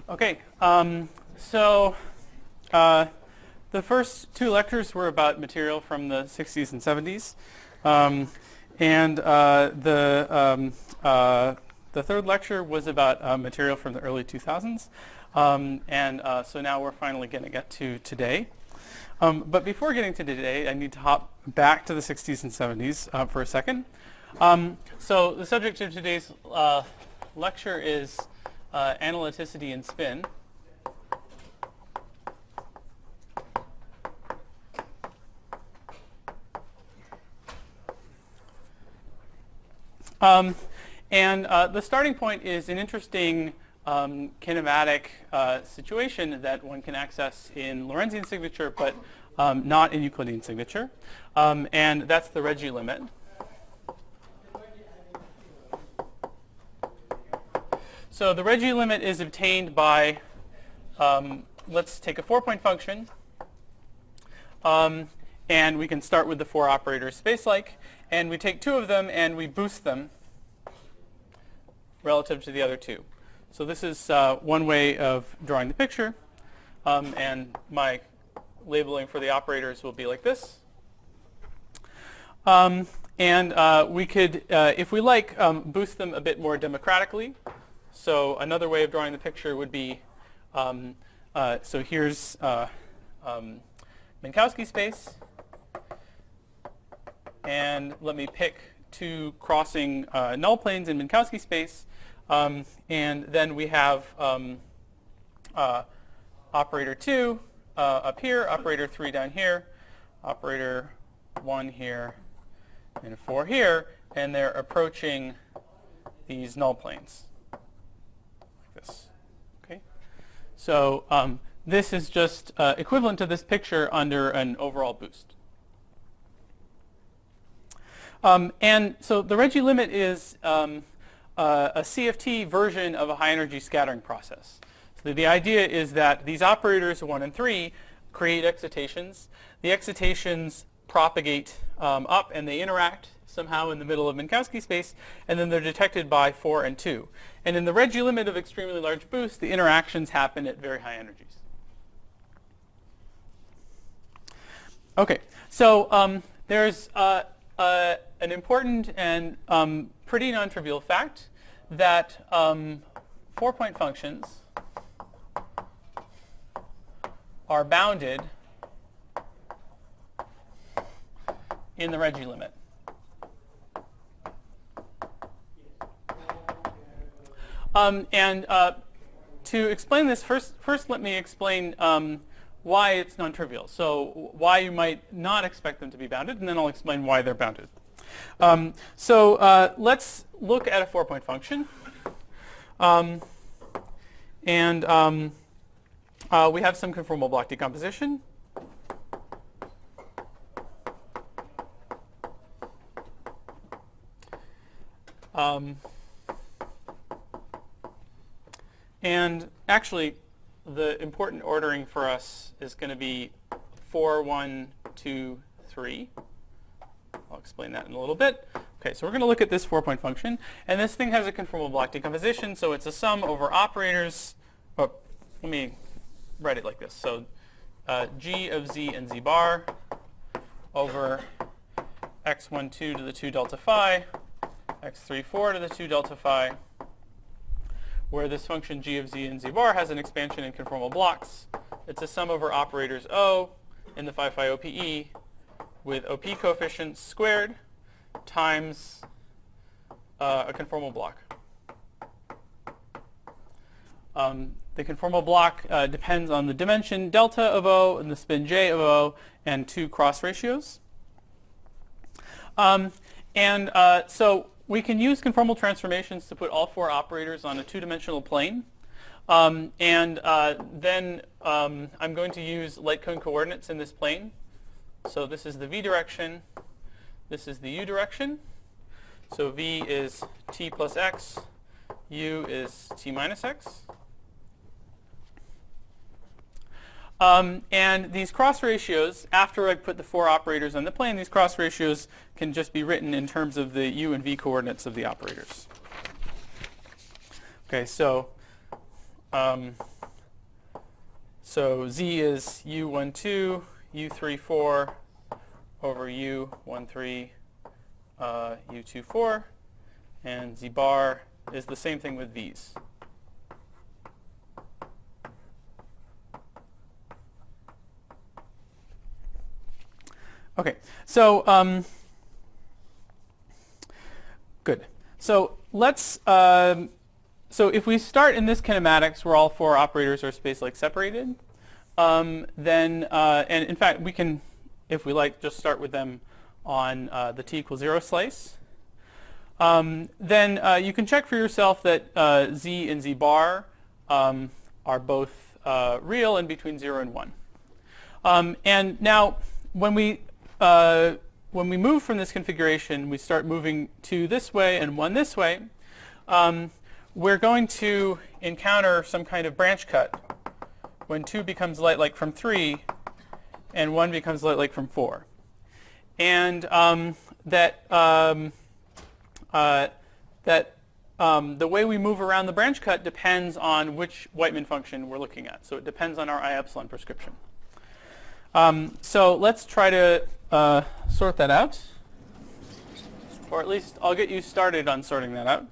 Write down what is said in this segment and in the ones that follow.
Okay, so the first two lectures were about material from the 60s and 70s. And the third lecture was about material from the early 2000s. So now we're finally going to get to today. But before getting to today, I need to hop back to the 60s and 70s for a second. So the subject of today's lecture is analyticity and spin. The starting point is an interesting kinematic situation that one can access in Lorentzian signature, but not in Euclidean signature. And that's the Regge limit. So the Regge limit is obtained by, let's take a 4-point function. And we can start with the 4 operators space-like. And we take 2 of them and we boost them relative to the other 2. So this is one way of drawing the picture. And my labeling for the operators will be like this. We could, if we like, boost them a bit more democratically. So another way of drawing the picture would be, so here's Minkowski space. And let me pick 2 crossing null planes in Minkowski space. And then we have operator 2 up here, operator 3 down here, operator 1 here, and 4 here. And they're approaching these null planes. This. Okay. So this is just equivalent to this picture under an overall boost. And so the Regge limit is a CFT version of a high energy scattering process. So the idea is that these operators 1 and 3 create excitations. The excitations propagate up and they interact somehow in the middle of Minkowski space, and then they're detected by 4 and 2. And in the Regge limit of extremely large boosts, the interactions happen at very high energies. Okay, so there's an important and pretty non-trivial fact that 4-point functions are bounded in the Regge limit. To explain this, first let me explain why it's non-trivial. So why you might not expect them to be bounded, and then I'll explain why they're bounded. Let's look at a 4-point function. We have some conformal block decomposition. And actually, the important ordering for us is going to be 4, 1, 2, 3. I'll explain that in a little bit. Okay, so we're going to look at this 4-point function. And this thing has a conformal block decomposition, so it's a sum over operators. Oh, let me write it like this. So g of z and z bar over x12 to the 2 delta phi, x34 to the 2 delta phi, where this function g of z and z bar has an expansion in conformal blocks. It's a sum over operators O in the phi phi OPE with OP coefficients squared times a conformal block. The conformal block depends on the dimension delta of O and the spin j of O and 2 cross ratios. So we can use conformal transformations to put all 4 operators on a 2-dimensional plane. Then I'm going to use light cone coordinates in this plane. So this is the v direction. This is the u direction. So v is t plus x. U is t minus x. And these cross ratios, after I put the 4 operators on the plane, these cross ratios can just be written in terms of the u and v coordinates of the operators. Okay, so So z is u12, u34 over u13, u24, and z bar is the same thing with v's. Okay, so good. So let's so if we start in this kinematics where all four operators are space-like separated, then and in fact we can, if we like, just start with them on the t equals 0 slice. Then you can check for yourself that z and z bar are both real and between 0 and 1. And now when we move from this configuration, we start moving 2 this way and 1 this way, we're going to encounter some kind of branch cut when 2 becomes light-like from 3 and 1 becomes light-like from 4. And the way we move around the branch cut depends on which Whiteman function we're looking at. So it depends on our I epsilon prescription. So let's try to sort that out. Or at least I'll get you started on sorting that out.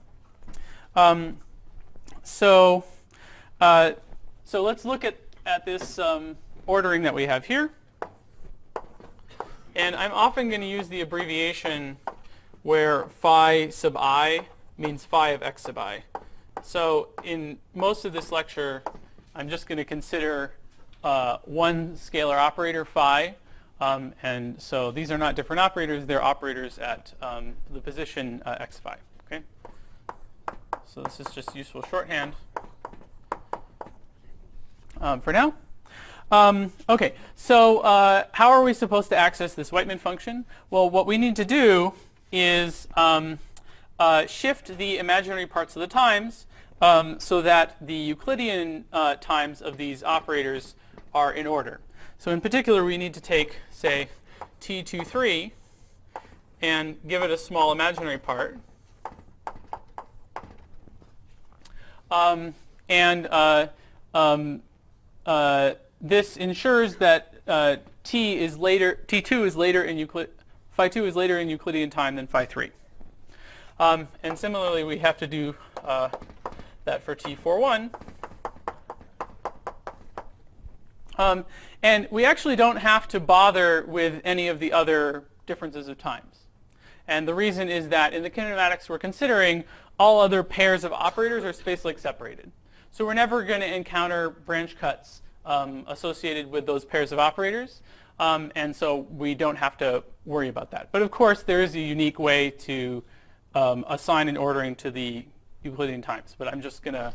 So let's look at this ordering that we have here. And I'm often going to use the abbreviation where phi sub I means phi of x sub I. So in most of this lecture, I'm just going to consider one scalar operator, phi. And so these are not different operators. They're operators at the position x phi. Okay? So this is just useful shorthand for now. Okay, so how are we supposed to access this Whiteman function? Well, what we need to do is shift the imaginary parts of the times so that the Euclidean times of these operators are in order. So in particular, we need to take, say, t23 and give it a small imaginary part. This ensures that t2 is later in phi 2 is later in Euclidean time than phi 3. And similarly, we have to do that for t41. And we actually don't have to bother with any of the other differences of times. And the reason is that in the kinematics we're considering, all other pairs of operators are space-like separated. So we're never going to encounter branch cuts associated with those pairs of operators. And so we don't have to worry about that. But of course, there is a unique way to assign an ordering to the Euclidean times. But I'm just going to,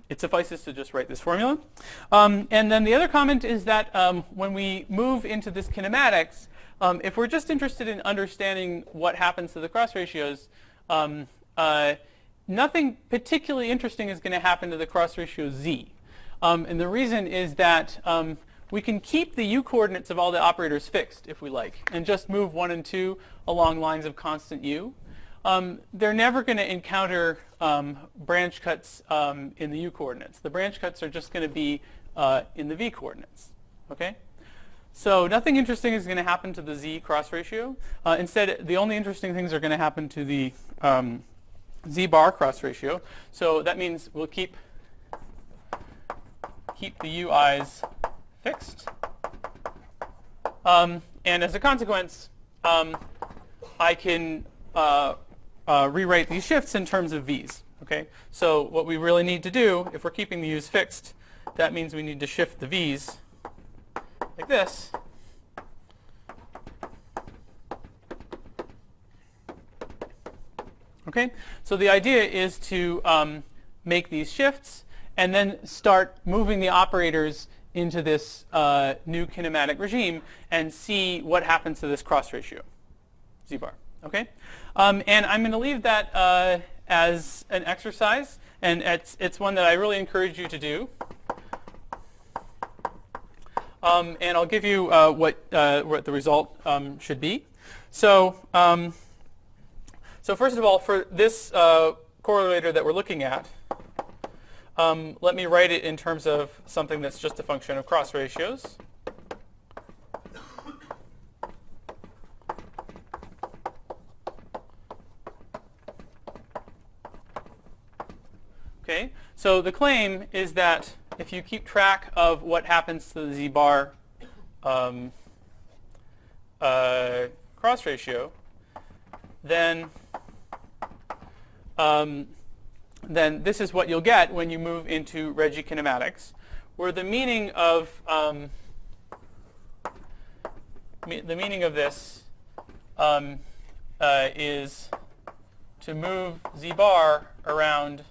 it suffices to just write this formula. And then the other comment is that when we move into this kinematics, if we're just interested in understanding what happens to the cross ratios, nothing particularly interesting is going to happen to the cross ratio z. And the reason is that we can keep the u coordinates of all the operators fixed if we like, and just move 1 and 2 along lines of constant u. They're never going to encounter branch cuts in the u coordinates. The branch cuts are just going to be in the v coordinates. Okay? So nothing interesting is going to happen to the z cross ratio. Instead, the only interesting things are going to happen to the z bar cross ratio. So that means we'll keep the ui's fixed. And as a consequence, I can rewrite these shifts in terms of v's. Okay? So what we really need to do, if we're keeping the u's fixed, that means we need to shift the v's like this. Okay? So the idea is to make these shifts and then start moving the operators into this new kinematic regime and see what happens to this cross ratio, z bar. Okay? And I'm going to leave that as an exercise, and it's one that I really encourage you to do. And I'll give you what the result should be. So first of all, for this correlator that we're looking at, let me write it in terms of something that's just a function of cross ratios. Okay, so the claim is that if you keep track of what happens to the z-bar cross ratio, then this is what you'll get when you move into Reggie kinematics, where the meaning of this is to move z-bar around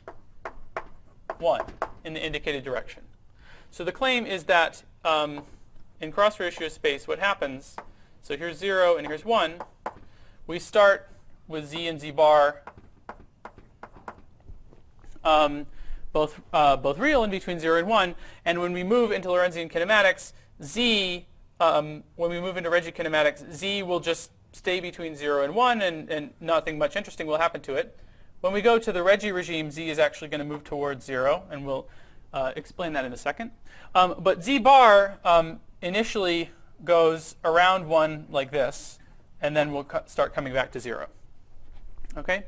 1 in the indicated direction. So the claim is that in cross ratio space, what happens, so here's 0 and here's 1, we start with z and z bar both real and between 0 and 1, and when we move into Lorentzian kinematics, when we move into Reggie kinematics, z will just stay between 0 and 1, and nothing much interesting will happen to it. When we go to the Reggie regime, z is actually going to move towards 0, and we'll explain that in a second. But z bar initially goes around 1 like this, and then we'll start coming back to 0. Okay?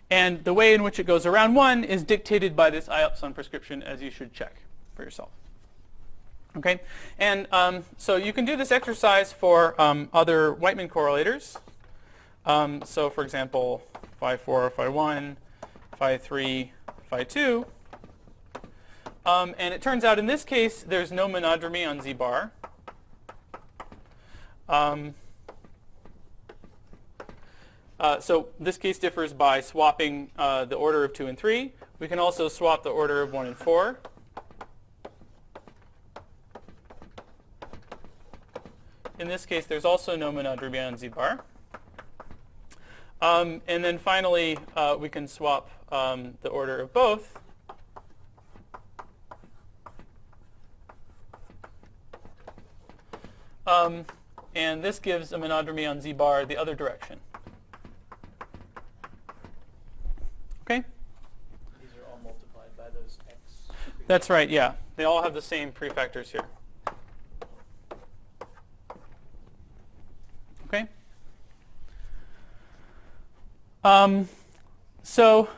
And the way in which it goes around 1 is dictated by this I-epsilon prescription, as you should check for yourself. Okay? And so you can do this exercise for other Whiteman correlators. So for example, phi4, phi1, phi3, phi2. And it turns out in this case, there's no monodromy on z bar. So this case differs by swapping the order of 2 and 3. We can also swap the order of 1 and 4. In this case, there's also no monodromy on z bar. And then finally, we can swap the order of both. And this gives a monodromy on z bar the other direction. Okay? These are all multiplied by those x. That's right, yeah. They all have the same prefactors here. Okay? So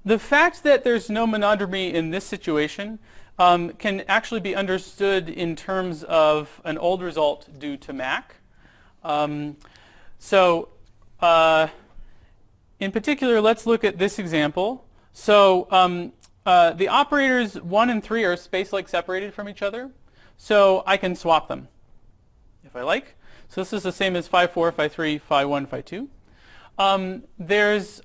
the fact that there's no monodromy in this situation can actually be understood in terms of an old result due to Mach. In particular, let's look at this example. So the operators 1 and 3 are space-like separated from each other. So I can swap them if I like. So this is the same as phi4, phi3, phi1, phi2. There's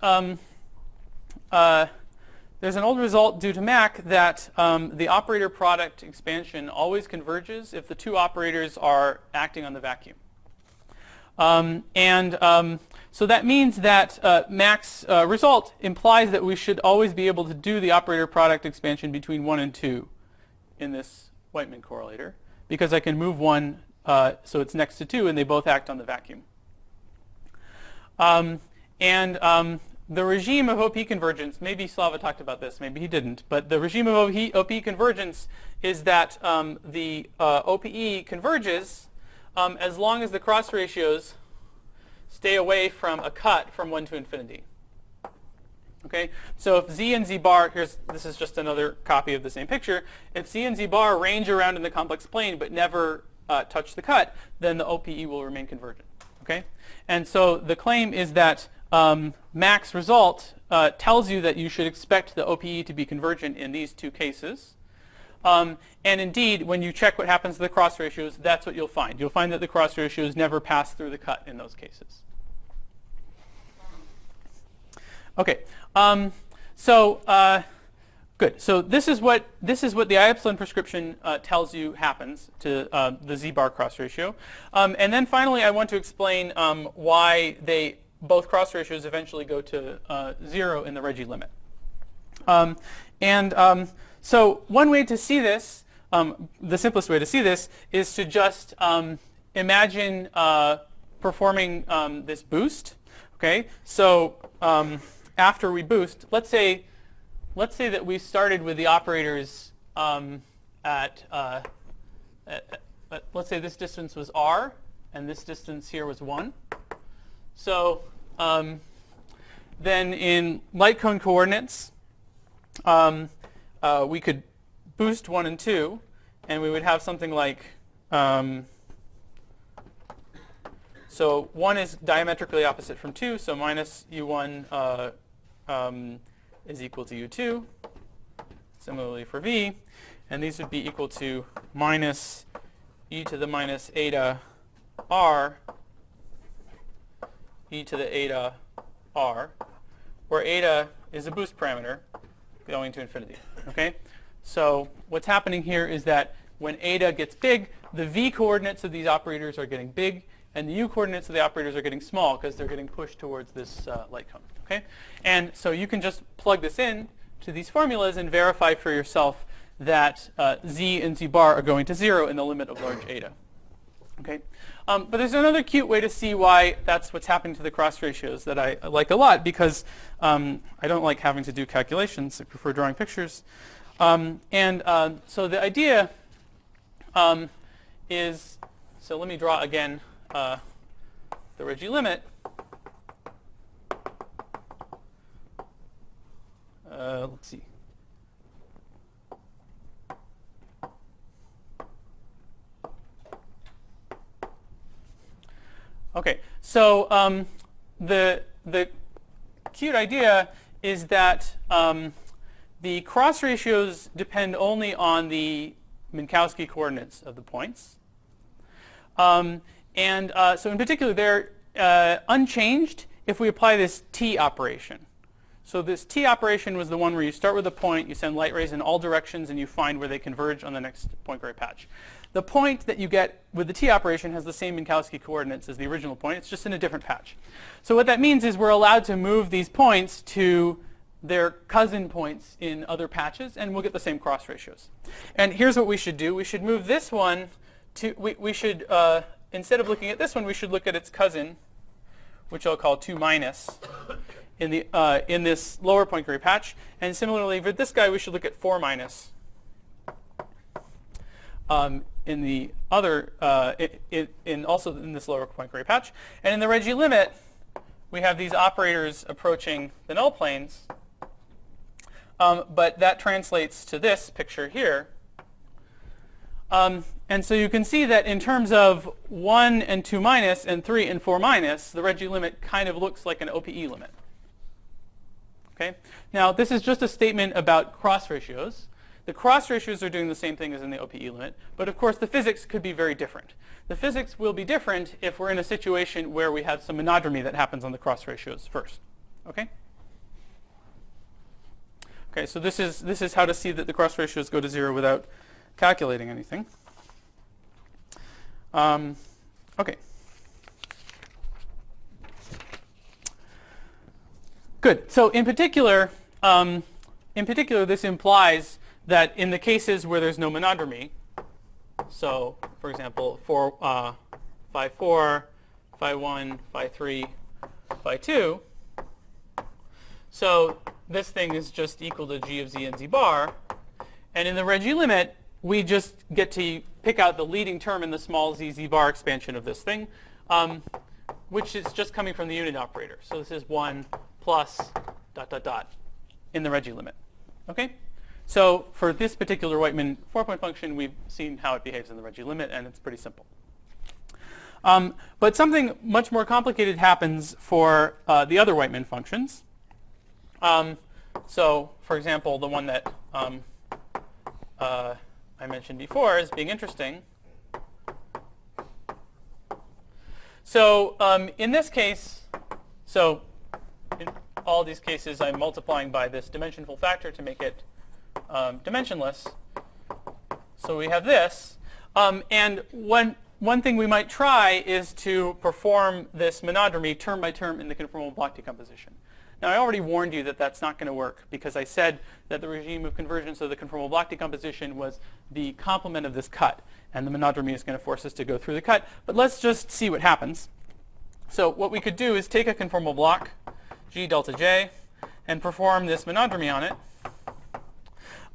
an old result due to Mach that the operator product expansion always converges if the two operators are acting on the vacuum. So that means that Mach's result implies that we should always be able to do the operator product expansion between 1 and 2 in this Whiteman correlator, because I can move 1 so it's next to 2 and they both act on the vacuum. The regime of OP convergence, maybe Slava talked about this, maybe he didn't, but the regime of OP convergence is that the OPE converges as long as the cross ratios stay away from a cut from 1 to infinity. Okay, so if z and z bar, this is just another copy of the same picture. If z and z bar range around in the complex plane but never touch the cut, then the OPE will remain convergent. Okay, and so the claim is that Mach's result tells you that you should expect the OPE to be convergent in these two cases. And indeed, when you check what happens to the cross ratios, that's what you'll find. You'll find that the cross ratios never pass through the cut in those cases. Okay, good. So this is what the I-epsilon prescription tells you happens to the z-bar cross ratio. And then finally, I want to explain why both cross ratios eventually go to 0 in the Reggie limit. So one way to see this, the simplest way to see this, is to just imagine performing this boost. Okay, so after we boost, let's say let's say that we started with the operators let's say this distance was r, and this distance here was 1. So then in light cone coordinates, we could boost 1 and 2, and we would have something like, so 1 is diametrically opposite from 2, so minus u1 is equal to u2. Similarly for v, and these would be equal to minus e to the minus eta r, e to the eta r, where eta is a boost parameter going to infinity. Okay? So what's happening here is that when eta gets big, the v coordinates of these operators are getting big, and the u coordinates of the operators are getting small because they're getting pushed towards this light cone. Okay? And so you can just plug this in to these formulas and verify for yourself that z and z bar are going to 0 in the limit of large eta. Okay? But there's another cute way to see why that's what's happening to the cross ratios that I like a lot, because I don't like having to do calculations. I prefer drawing pictures. So the idea is, so let me draw again the Reggie limit. Let's see. Okay, so the cute idea is that the cross ratios depend only on the Minkowski coordinates of the points. So in particular, they're unchanged if we apply this T operation. So this T operation was the one where you start with a point, you send light rays in all directions, and you find where they converge on the next point gray patch. The point that you get with the T operation has the same Minkowski coordinates as the original point. It's just in a different patch. So what that means is we're allowed to move these points to their cousin points in other patches, and we'll get the same cross ratios. And here's what we should do. We should move this one to, we should, instead of looking at this one, we should look at its cousin, which I'll call 2 minus, in this lower point gray patch. And similarly, for this guy, we should look at 4 minus. In the other, also in this lower point gray patch. And in the Reggie limit, we have these operators approaching the null planes. But that translates to this picture here. And so you can see that in terms of 1 and 2 minus and 3 and 4 minus, the Reggie limit kind of looks like an OPE limit. Okay? Now, this is just a statement about cross ratios. The cross ratios are doing the same thing as in the OPE limit, but of course the physics could be very different. The physics will be different if we're in a situation where we have some monodromy that happens on the cross ratios first. Okay? Okay, so this is how to see that the cross ratios go to 0 without calculating anything. Okay. Good. So in particular, this implies that in the cases where there's no monodromy, so for example, phi 4, phi 1, phi 3, phi 2, so this thing is just equal to g of z and z bar, and in the Reggie limit, we just get to pick out the leading term in the small z, z bar expansion of this thing, which is just coming from the unit operator. So this is 1 plus ... in the Reggie limit. Okay? So for this particular Whiteman 4-point function, we've seen how it behaves in the Reggie limit, and it's pretty simple. But something much more complicated happens for the other Whiteman functions. So for example, the one that I mentioned before as being interesting. So in this case, so in all these cases, I'm multiplying by this dimensionful factor to make it dimensionless. So we have this. And one thing we might try is to perform this monodromy term by term in the conformal block decomposition. Now, I already warned you that that's not going to work because I said that the regime of convergence of the conformal block decomposition was the complement of this cut. And the monodromy is going to force us to go through the cut. But let's just see what happens. So what we could do is take a conformal block, G delta J, and perform this monodromy on it.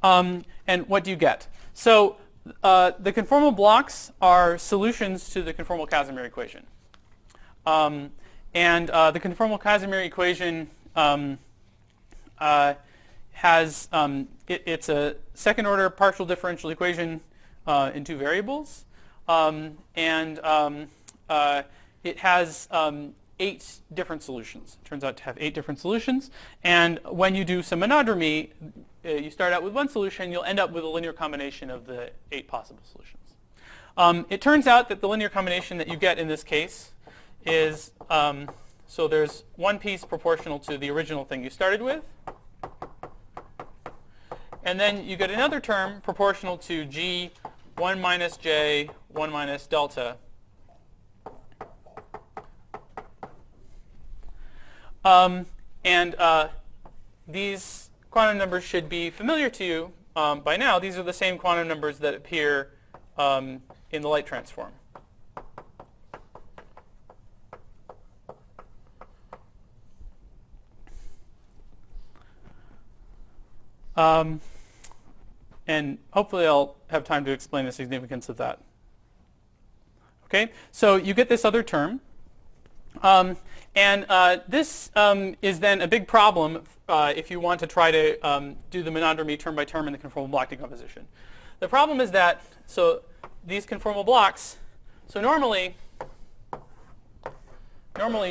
And what do you get? So the conformal blocks are solutions to the conformal Casimir equation. And the conformal Casimir equation has, it's a second order partial differential equation in two variables. It has 8 different solutions. It turns out to have 8 different solutions. And when you do some monodromy, you start out with one solution, you'll end up with a linear combination of the 8 possible solutions. It turns out that the linear combination that you get in this case is, so there's one piece proportional to the original thing you started with. And then you get another term proportional to G 1 minus J 1 minus delta. These quantum numbers should be familiar to you by now. These are the same quantum numbers that appear in the light transform. And hopefully I'll have time to explain the significance of that. Okay, so you get this other term. This is then a big problem if you want to try to do the monodromy term by term in the conformal block decomposition. The problem is that, so these conformal blocks, so normally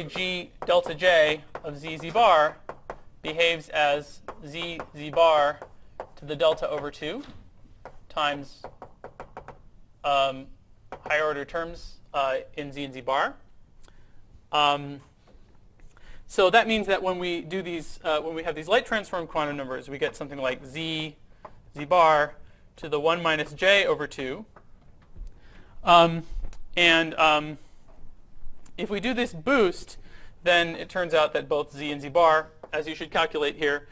G delta J of Z Z bar behaves as Z Z bar to the delta over 2 times higher order terms in Z and Z bar. So that means that when we do these, when we have these light transform quantum numbers, we get something like Z Z bar to the 1 minus J over 2. If we do this boost, then it turns out that both Z and Z bar, as you should calculate here,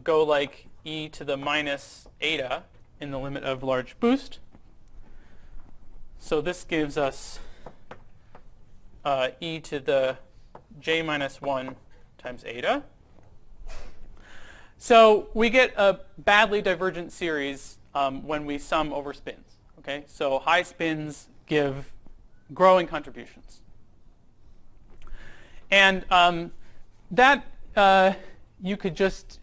go like e to the minus eta in the limit of large boost. So this gives us e to the j minus 1 times eta. So we get a badly divergent series when we sum over spins. Okay, so high spins give growing contributions, and that you could just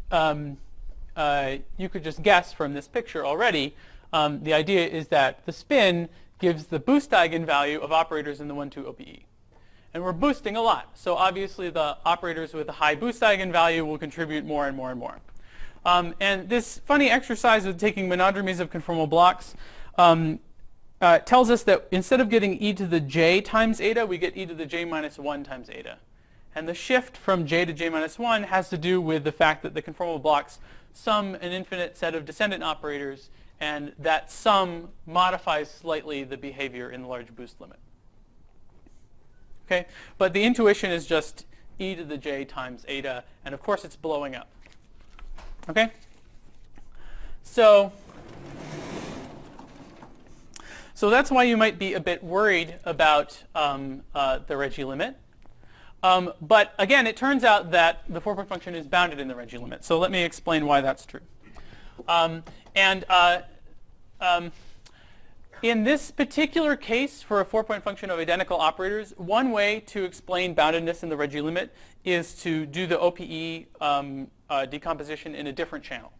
guess from this picture already. The idea is that the spin gives the boost eigenvalue of operators in the 1,2 OPE. And we're boosting a lot. So obviously the operators with a high boost eigenvalue will contribute more and more and more. And this funny exercise with taking monodromies of conformal blocks tells us that instead of getting e to the j times eta, we get e to the j minus 1 times eta. And the shift from j to j minus 1 has to do with the fact that the conformal blocks sum an infinite set of descendant operators, and that sum modifies slightly the behavior in the large boost limit. Okay, but the intuition is just e to the j times eta, and of course it's blowing up. Okay, so that's why you might be a bit worried about the Regge limit. But again, it turns out that the 4-point function is bounded in the Regge limit. So let me explain why that's true. In this particular case, for a 4-point function of identical operators, one way to explain boundedness in the Regge limit is to do the OPE decomposition in a different channel.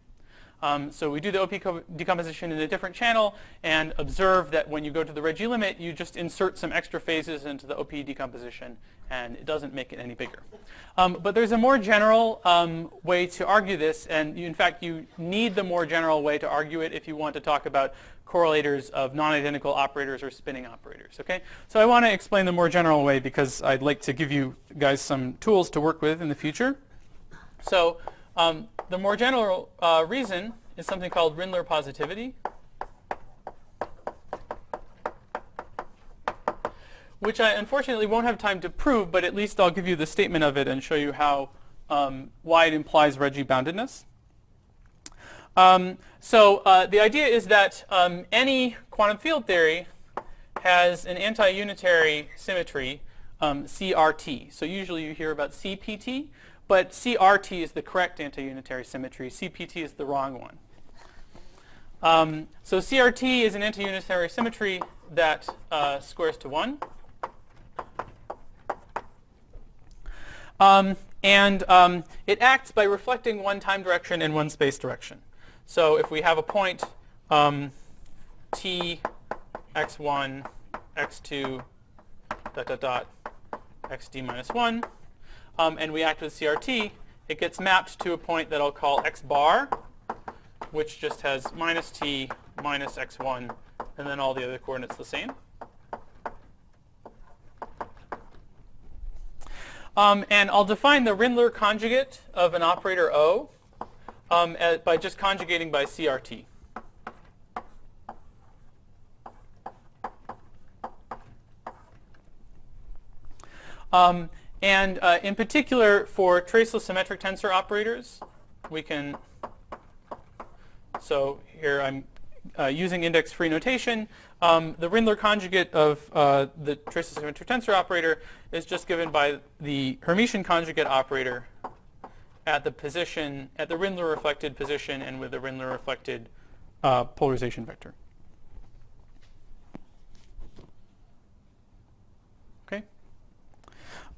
So we do the OPE decomposition in a different channel and observe that when you go to the Regge limit, you just insert some extra phases into the OPE decomposition, and it doesn't make it any bigger. But there's a more general way to argue this, and in fact, you need the more general way to argue it if you want to talk about correlators of non-identical operators or spinning operators. Okay, so I want to explain the more general way because I'd like to give you guys some tools to work with in the future. So the more general reason is something called Rindler positivity, which I unfortunately won't have time to prove, but at least I'll give you the statement of it and show you how why it implies Regge boundedness. The idea is that any quantum field theory has an anti-unitary symmetry, CRT. So usually you hear about CPT, but CRT is the correct anti-unitary symmetry. CPT is the wrong one. So CRT is an anti-unitary symmetry that squares to 1. It acts by reflecting one time direction and one space direction. So if we have a point t, x1, x2, ... xd minus 1, and we act with CRT, it gets mapped to a point that I'll call x bar, which just has minus t, minus x1, and then all the other coordinates the same. And I'll define the Rindler conjugate of an operator O by just conjugating by CRT. In particular, for traceless symmetric tensor operators, we can, so here I'm using index-free notation. The Rindler conjugate of the traceless symmetric tensor operator is just given by the Hermitian conjugate operator at the position, at the Rindler reflected position and with the Rindler reflected polarization vector. Okay.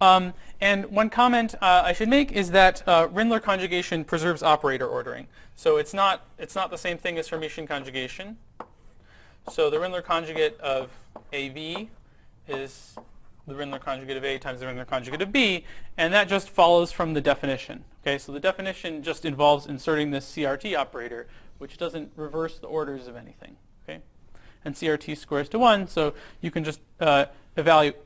And one comment I should make is that Rindler conjugation preserves operator ordering. So it's not the same thing as Hermitian conjugation. So the Rindler conjugate of AV is the Rindler conjugate of A times the Rindler conjugate of B, and that just follows from the definition. Okay, so the definition just involves inserting this CRT operator, which doesn't reverse the orders of anything. Okay, and CRT squares to 1, so you can just evaluate,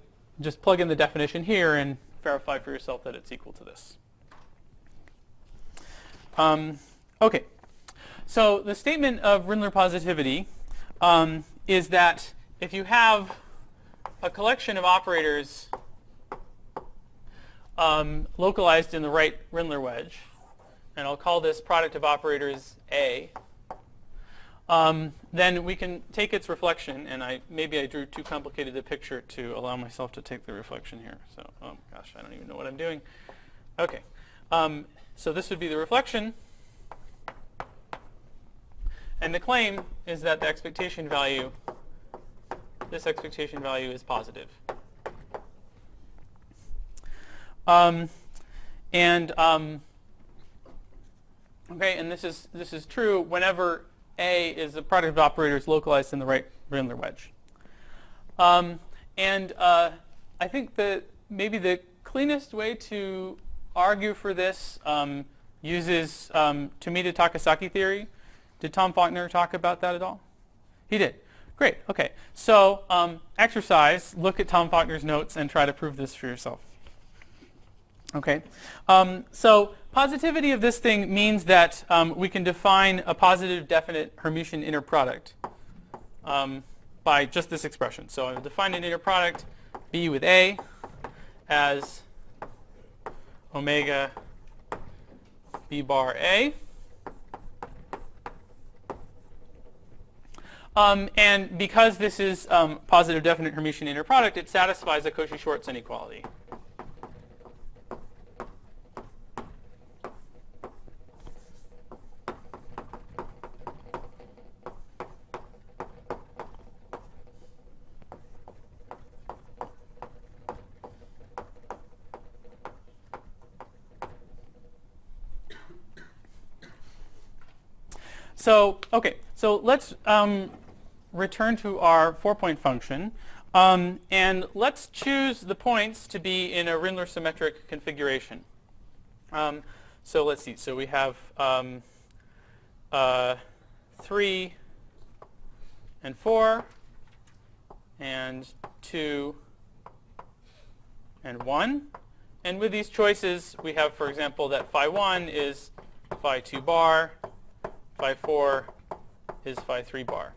just plug in the definition here and verify for yourself that it's equal to this. Okay, so the statement of Rindler positivity is that if you have a collection of operators localized in the right Rindler wedge, and I'll call this product of operators A, then we can take its reflection, and maybe I drew too complicated a picture to allow myself to take the reflection here. So, oh gosh, I don't even know what I'm doing. Okay, so this would be the reflection. And the claim is that the expectation value, this expectation value is positive. Okay, and this is true whenever A is the product of operators localized in the right Rindler wedge. I think that maybe the cleanest way to argue for this uses Tomita Takasaki theory. Did Tom Faulkner talk about that at all? He did. Great. Okay. So exercise, look at Tom Faulkner's notes and try to prove this for yourself. Okay. So positivity of this thing means that we can define a positive definite Hermitian inner product by just this expression. So I've defined an inner product B with A as omega B bar A. And because this is positive definite Hermitian inner product, it satisfies a Cauchy-Schwarz inequality. So, okay, so let's return to our 4-point function. And let's choose the points to be in a Rindler symmetric configuration. So let's see. So we have 3 and 4 and 2 and 1. And with these choices, we have, for example, that phi 1 is phi 2 bar, phi 4 is phi 3 bar.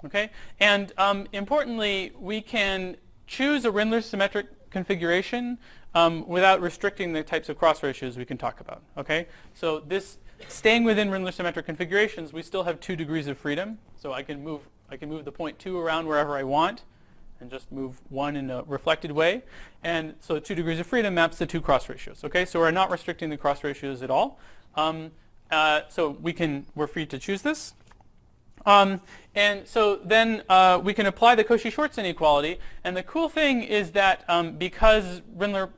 Okay, and importantly, we can choose a Rindler symmetric configuration without restricting the types of cross ratios we can talk about. Okay, so this staying within Rindler symmetric configurations, we still have 2 degrees of freedom. So I can move the point 2 around wherever I want, and just move 1 in a reflected way. And so 2 degrees of freedom maps to 2 cross ratios. Okay, so we're not restricting the cross ratios at all. so we're free to choose this. And so then we can apply the Cauchy-Schwarz inequality. And the cool thing is that because Rindler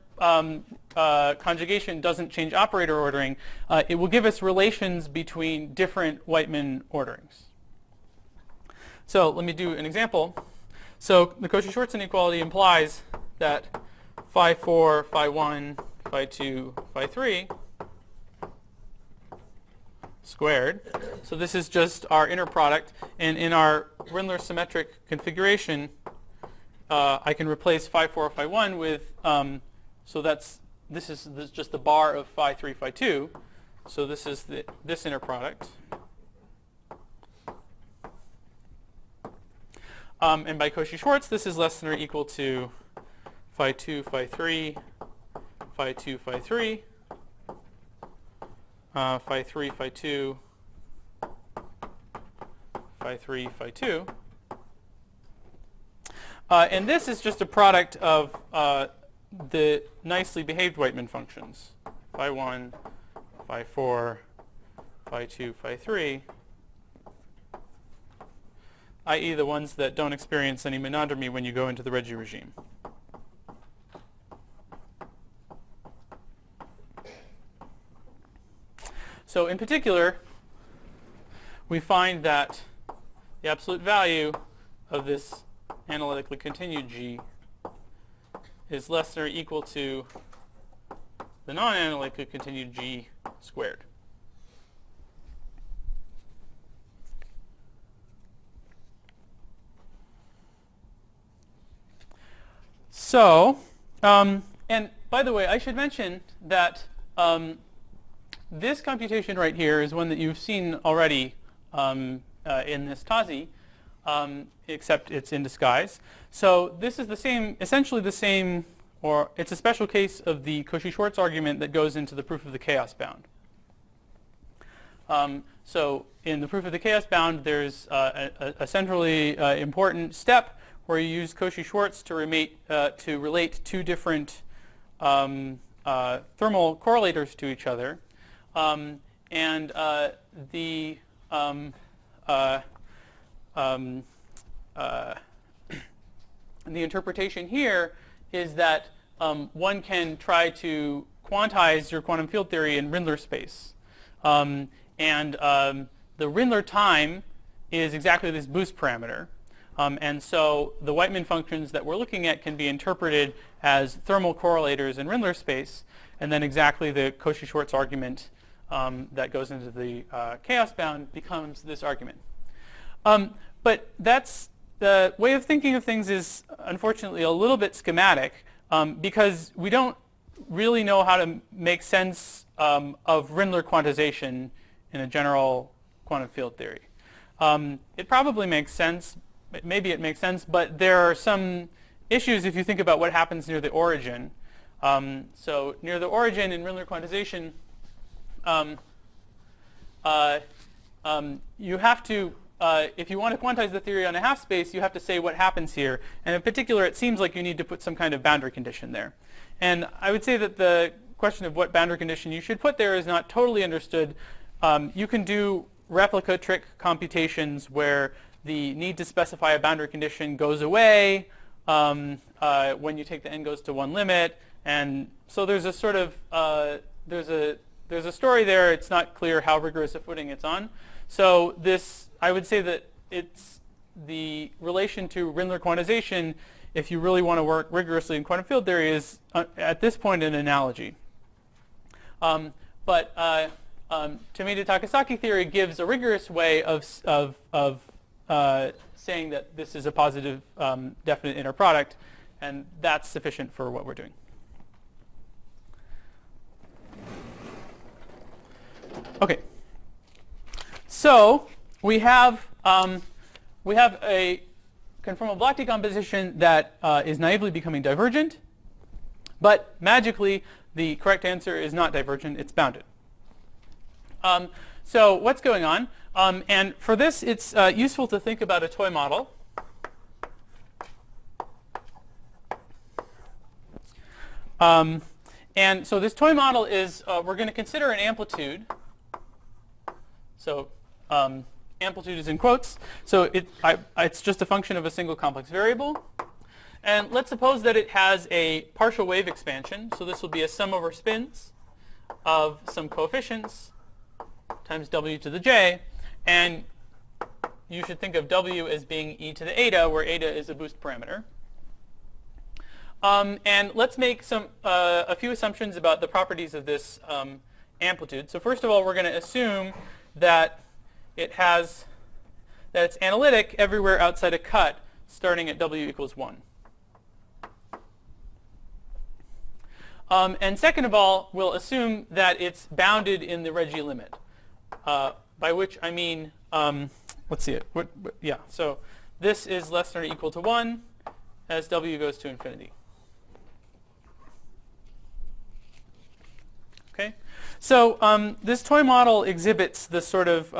conjugation doesn't change operator ordering, it will give us relations between different Whiteman orderings. So let me do an example. So the Cauchy-Schwarz inequality implies that phi 4, phi 1, phi 2, phi 3 squared. So this is just our inner product. And in our Rindler symmetric configuration, I can replace phi 4, phi 1 with, so this is just the bar of phi 3, phi 2. So this is this inner product. And by Cauchy-Schwarz, this is less than or equal to phi 2, phi 3, phi 2, phi 3, phi 3, phi 2, phi 3, phi 2. And this is just a product of the nicely behaved Whiteman functions, phi 1, phi 4, phi 2, phi 3, i.e. the ones that don't experience any monodromy when you go into the Regge regime. So in particular, we find that the absolute value of this analytically continued G is less than or equal to the non-analytically continued G squared. So, and by the way, I should mention that this computation right here is one that you've seen already in this TASI, except it's in disguise. So this is the same, essentially the same, or it's a special case of the Cauchy-Schwarz argument that goes into the proof of the chaos bound. So in the proof of the chaos bound, there's a centrally important step where you use Cauchy-Schwarz to relate two different thermal correlators to each other. And the interpretation here is that one can try to quantize your quantum field theory in Rindler space. And the Rindler time is exactly this boost parameter. And so the Whiteman functions that we're looking at can be interpreted as thermal correlators in Rindler space, and then exactly the Cauchy-Schwarz argument that goes into the chaos bound becomes this argument. But that's the way of thinking of things is unfortunately a little bit schematic because we don't really know how to make sense of Rindler quantization in a general quantum field theory. It probably makes sense. Maybe it makes sense, but there are some issues if you think about what happens near the origin. So near the origin in Rindler quantization, you have to, if you want to quantize the theory on a half space, you have to say what happens here. And in particular, it seems like you need to put some kind of boundary condition there. And I would say that the question of what boundary condition you should put there is not totally understood. You can do replica trick computations where the need to specify a boundary condition goes away when you take the n goes to one limit. And so there's a sort of, there's a story there. It's not clear how rigorous a footing it's on. So this, I would say that it's the relation to Rindler quantization, if you really want to work rigorously in quantum field theory, is at this point an analogy. But Tomita-Takasaki theory gives a rigorous way of saying that this is a positive definite inner product, and that's sufficient for what we're doing. Okay, so we have a conformal block decomposition that is naively becoming divergent, but magically the correct answer is not divergent; it's bounded. So what's going on? And for this, it's useful to think about a toy model. And so this toy model is, we're going to consider an amplitude So amplitude is in quotes. So it's just a function of a single complex variable. And let's suppose that it has a partial wave expansion. So this will be a sum over spins of some coefficients times w to the j. And you should think of w as being e to the eta, where eta is a boost parameter. And let's make a few assumptions about the properties of this amplitude. So first of all, we're going to assume that it's analytic everywhere outside a cut starting at w equals 1. And second of all, we'll assume that it's bounded in the Reggie limit, by which I mean, let's see it. Yeah, so this is less than or equal to 1 as w goes to infinity. Okay, so this toy model exhibits the sort of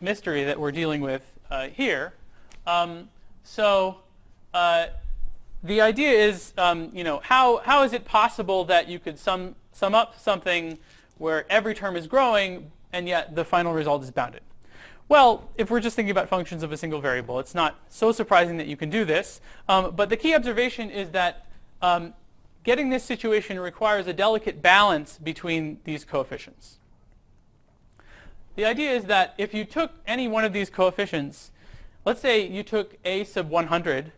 mystery that we're dealing with here. The idea is, how is it possible that you could sum up something where every term is growing and yet the final result is bounded? Well, if we're just thinking about functions of a single variable, it's not so surprising that you can do this. But the key observation is that getting this situation requires a delicate balance between these coefficients. The idea is that if you took any one of these coefficients, let's say you took a sub 100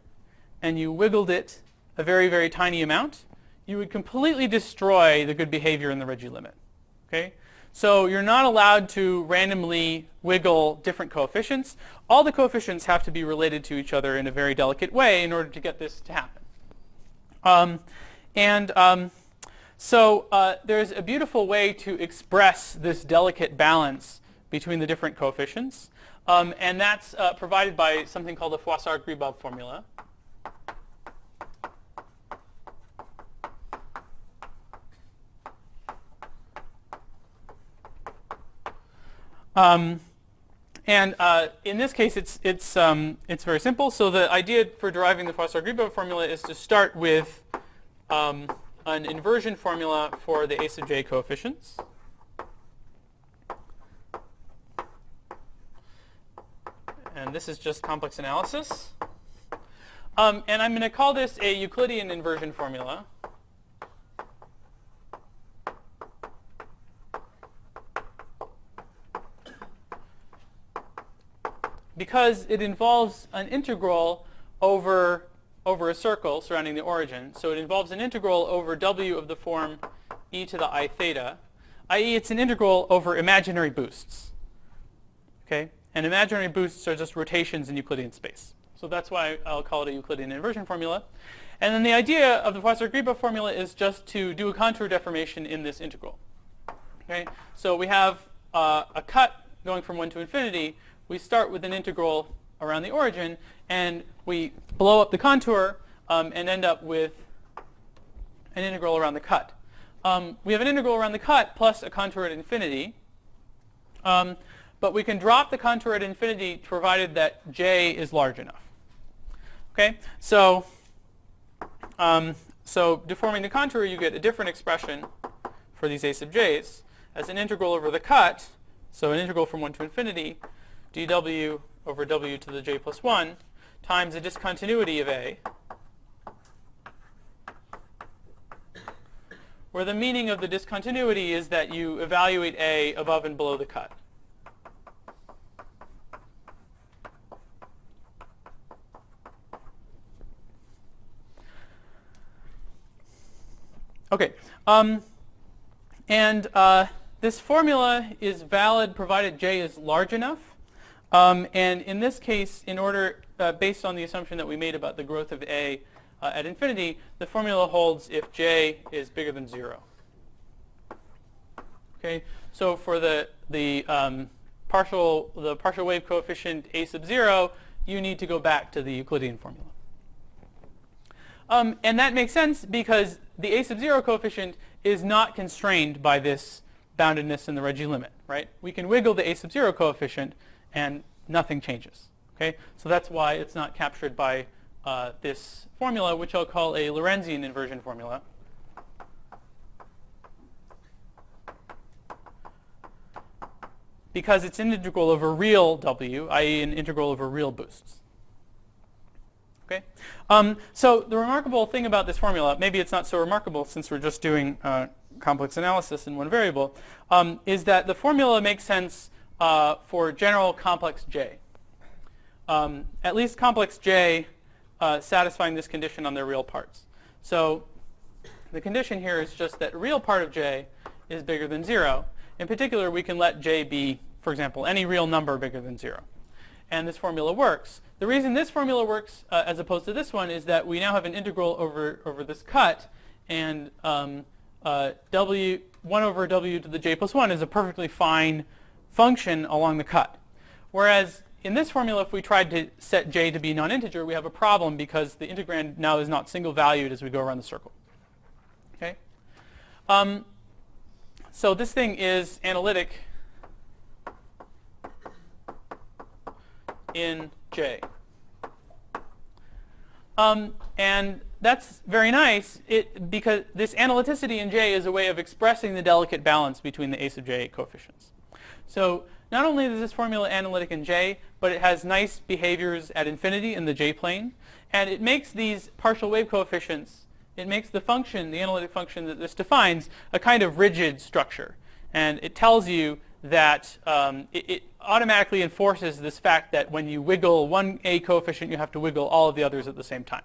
and you wiggled it a very, very tiny amount, you would completely destroy the good behavior in the Reggie limit. Okay? So you're not allowed to randomly wiggle different coefficients. All the coefficients have to be related to each other in a very delicate way in order to get this to happen. So there's a beautiful way to express this delicate balance between the different coefficients. And that's provided by something called the Froissart-Gribov formula. In this case, it's very simple. So the idea for deriving the Froissart-Gribov formula is to start with an inversion formula for the a sub j coefficients. And this is just complex analysis. And I'm going to call this a Euclidean inversion formula. Because it involves an integral over a circle surrounding the origin. So it involves an integral over w of the form e to the I theta, i.e. it's an integral over imaginary boosts. Okay? And imaginary boosts are just rotations in Euclidean space. So that's why I'll call it a Euclidean inversion formula. And then the idea of the Froissart-Gribov formula is just to do a contour deformation in this integral. Okay? So we have a cut going from 1 to infinity. We start with an integral around the origin, and we blow up the contour and end up with an integral around the cut. We have an integral around the cut plus a contour at infinity. But we can drop the contour at infinity provided that j is large enough. Okay, so deforming the contour, you get a different expression for these a sub j's as an integral over the cut, so an integral from 1 to infinity, dw over w to the j plus 1 times the discontinuity of a, where the meaning of the discontinuity is that you evaluate a above and below the cut. Okay, this formula is valid provided j is large enough. And in this case, in order, based on the assumption that we made about the growth of a at infinity, the formula holds if j is bigger than 0. Okay, so for the partial wave coefficient a sub 0, you need to go back to the Euclidean formula. And that makes sense because the a sub 0 coefficient is not constrained by this boundedness in the Reggie limit, right? We can wiggle the a sub 0 coefficient and nothing changes. Okay, so that's why it's not captured by this formula, which I'll call a Lorentzian inversion formula. because it's an integral over real W, i.e. an integral over real boosts. Okay? So the remarkable thing about this formula, maybe it's not so remarkable since we're just doing complex analysis in one variable, is that the formula makes sense for general complex J. At least complex J satisfying this condition on their real parts. So the condition here is just that a real part of J is bigger than 0. In particular, we can let J be, for example, any real number bigger than 0. And this formula works. The reason this formula works as opposed to this one is that we now have an integral over this cut, and 1 over W to the J plus 1 is a perfectly fine function along the cut. Whereas in this formula, if we tried to set J to be non-integer, we have a problem because the integrand now is not single valued as we go around the circle. Okay? So this thing is analytic in J. And that's very nice because this analyticity in J is a way of expressing the delicate balance between the A sub J coefficients. So not only is this formula analytic in J, but it has nice behaviors at infinity in the J plane. And it makes these partial wave coefficients, it makes the function, the analytic function that this defines, a kind of rigid structure. And it tells you that it automatically enforces this fact that when you wiggle one A coefficient, you have to wiggle all of the others at the same time.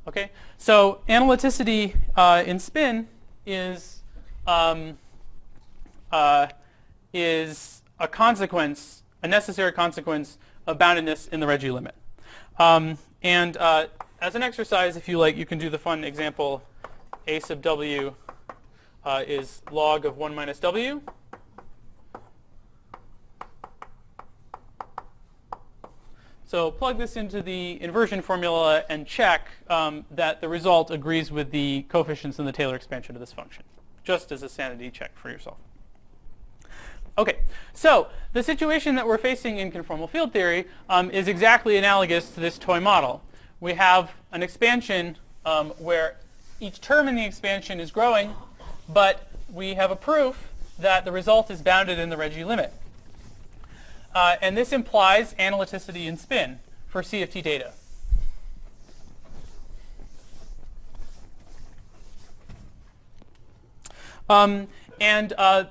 Okay, so analyticity in spin is a consequence, a necessary consequence of boundedness in the Regge limit. And as an exercise, if you like, you can do the fun example A sub W is log of 1 minus W. So plug this into the inversion formula and check that the result agrees with the coefficients in the Taylor expansion of this function, just as a sanity check for yourself. Okay, so the situation that we're facing in conformal field theory is exactly analogous to this toy model. We have an expansion where each term in the expansion is growing, but we have a proof that the result is bounded in the Regge limit. And this implies analyticity in spin for CFT data.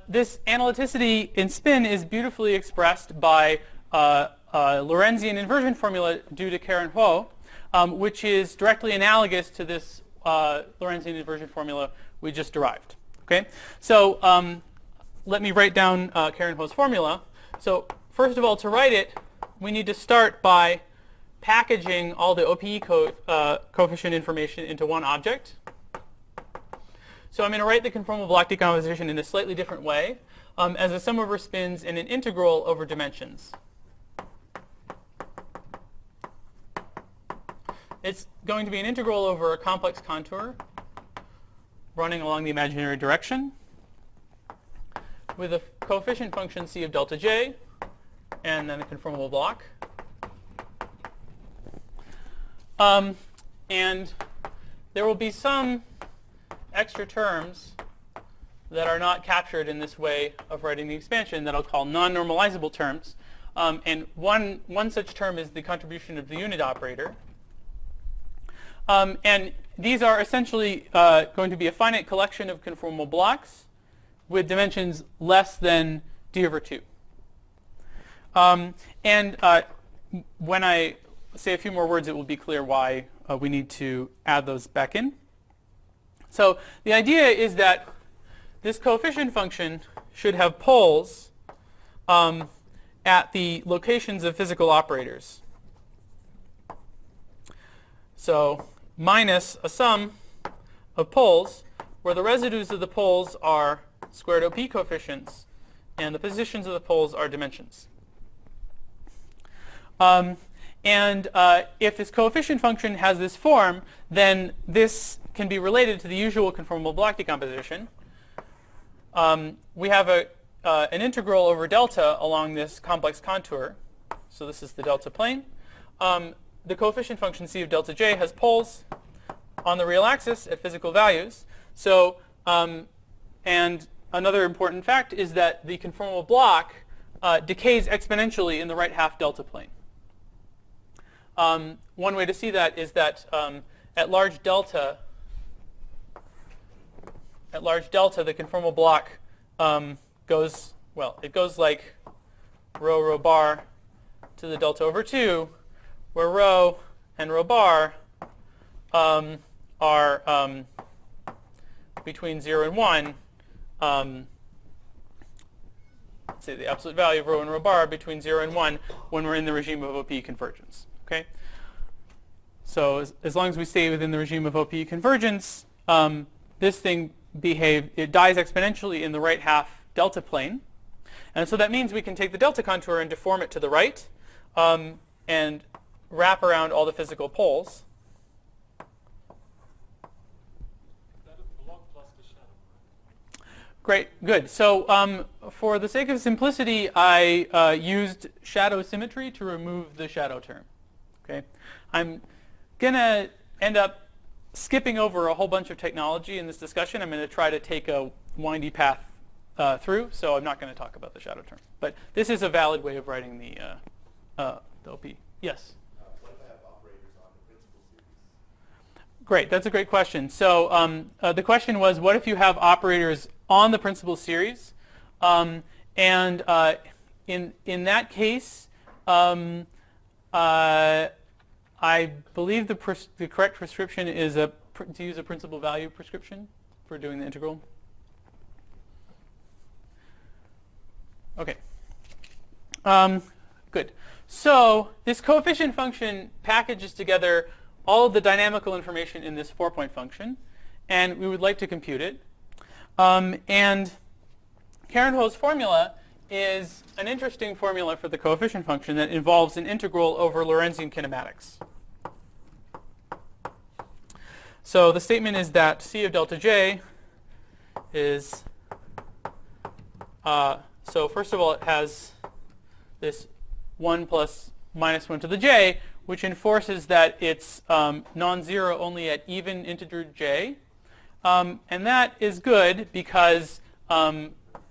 This analyticity in spin is beautifully expressed by Lorentzian inversion formula due to Karen Huo, which is directly analogous to this Lorentzian inversion formula we just derived. Okay, so let me write down Karen Huo's formula. So first of all, to write it, we need to start by packaging all the OPE coefficient information into one object. So I'm going to write the conformal block decomposition in a slightly different way as a sum over spins and an integral over dimensions. It's going to be an integral over a complex contour running along the imaginary direction with a coefficient function C of delta J and then a conformable block. And there will be some extra terms that are not captured in this way of writing the expansion that I'll call non-normalizable terms. And one such term is the contribution of the unit operator. And these are essentially going to be a finite collection of conformal blocks with dimensions less than d over 2. When I say a few more words, it will be clear why we need to add those back in. So the idea is that this coefficient function should have poles at the locations of physical operators. So minus a sum of poles where the residues of the poles are squared OP coefficients and the positions of the poles are dimensions. If this coefficient function has this form, then this can be related to the usual conformable block decomposition. We have an integral over delta along this complex contour. So this is the delta plane. The coefficient function C of delta J has poles on the real axis at physical values. So, and another important fact is that the conformal block decays exponentially in the right half delta plane. One way to see that is that at large delta, the conformal block goes, well, it goes like rho bar to the delta over 2, where rho and rho bar are between 0 and 1. Let's say the absolute value of rho and rho bar between 0 and 1 when we're in the regime of OPE convergence. Okay? So as long as we stay within the regime of OPE convergence, this thing it dies exponentially in the right half delta plane. And so that means we can take the delta contour and deform it to the right and wrap around all the physical poles. Great, good. So for the sake of simplicity, I used shadow symmetry to remove the shadow term. Okay, I'm going to end up skipping over a whole bunch of technology in this discussion. I'm going to try to take a windy path through, so I'm not going to talk about the shadow term. But this is a valid way of writing the OP. Yes? What if I have operators on the principal series? Great, that's a great question. So the question was, what if you have operators on the principal series? And in that case, I believe the correct prescription is to use a principal value prescription for doing the integral. Okay. Good. So this coefficient function packages together all of the dynamical information in this 4-point function, and we would like to compute it. And Karen-Ho's formula is an interesting formula for the coefficient function that involves an integral over Lorentzian kinematics. So the statement is that C of delta J is, so first of all, it has this 1 plus minus 1 to the j, which enforces that it's non-zero only at even integer j. And that is good because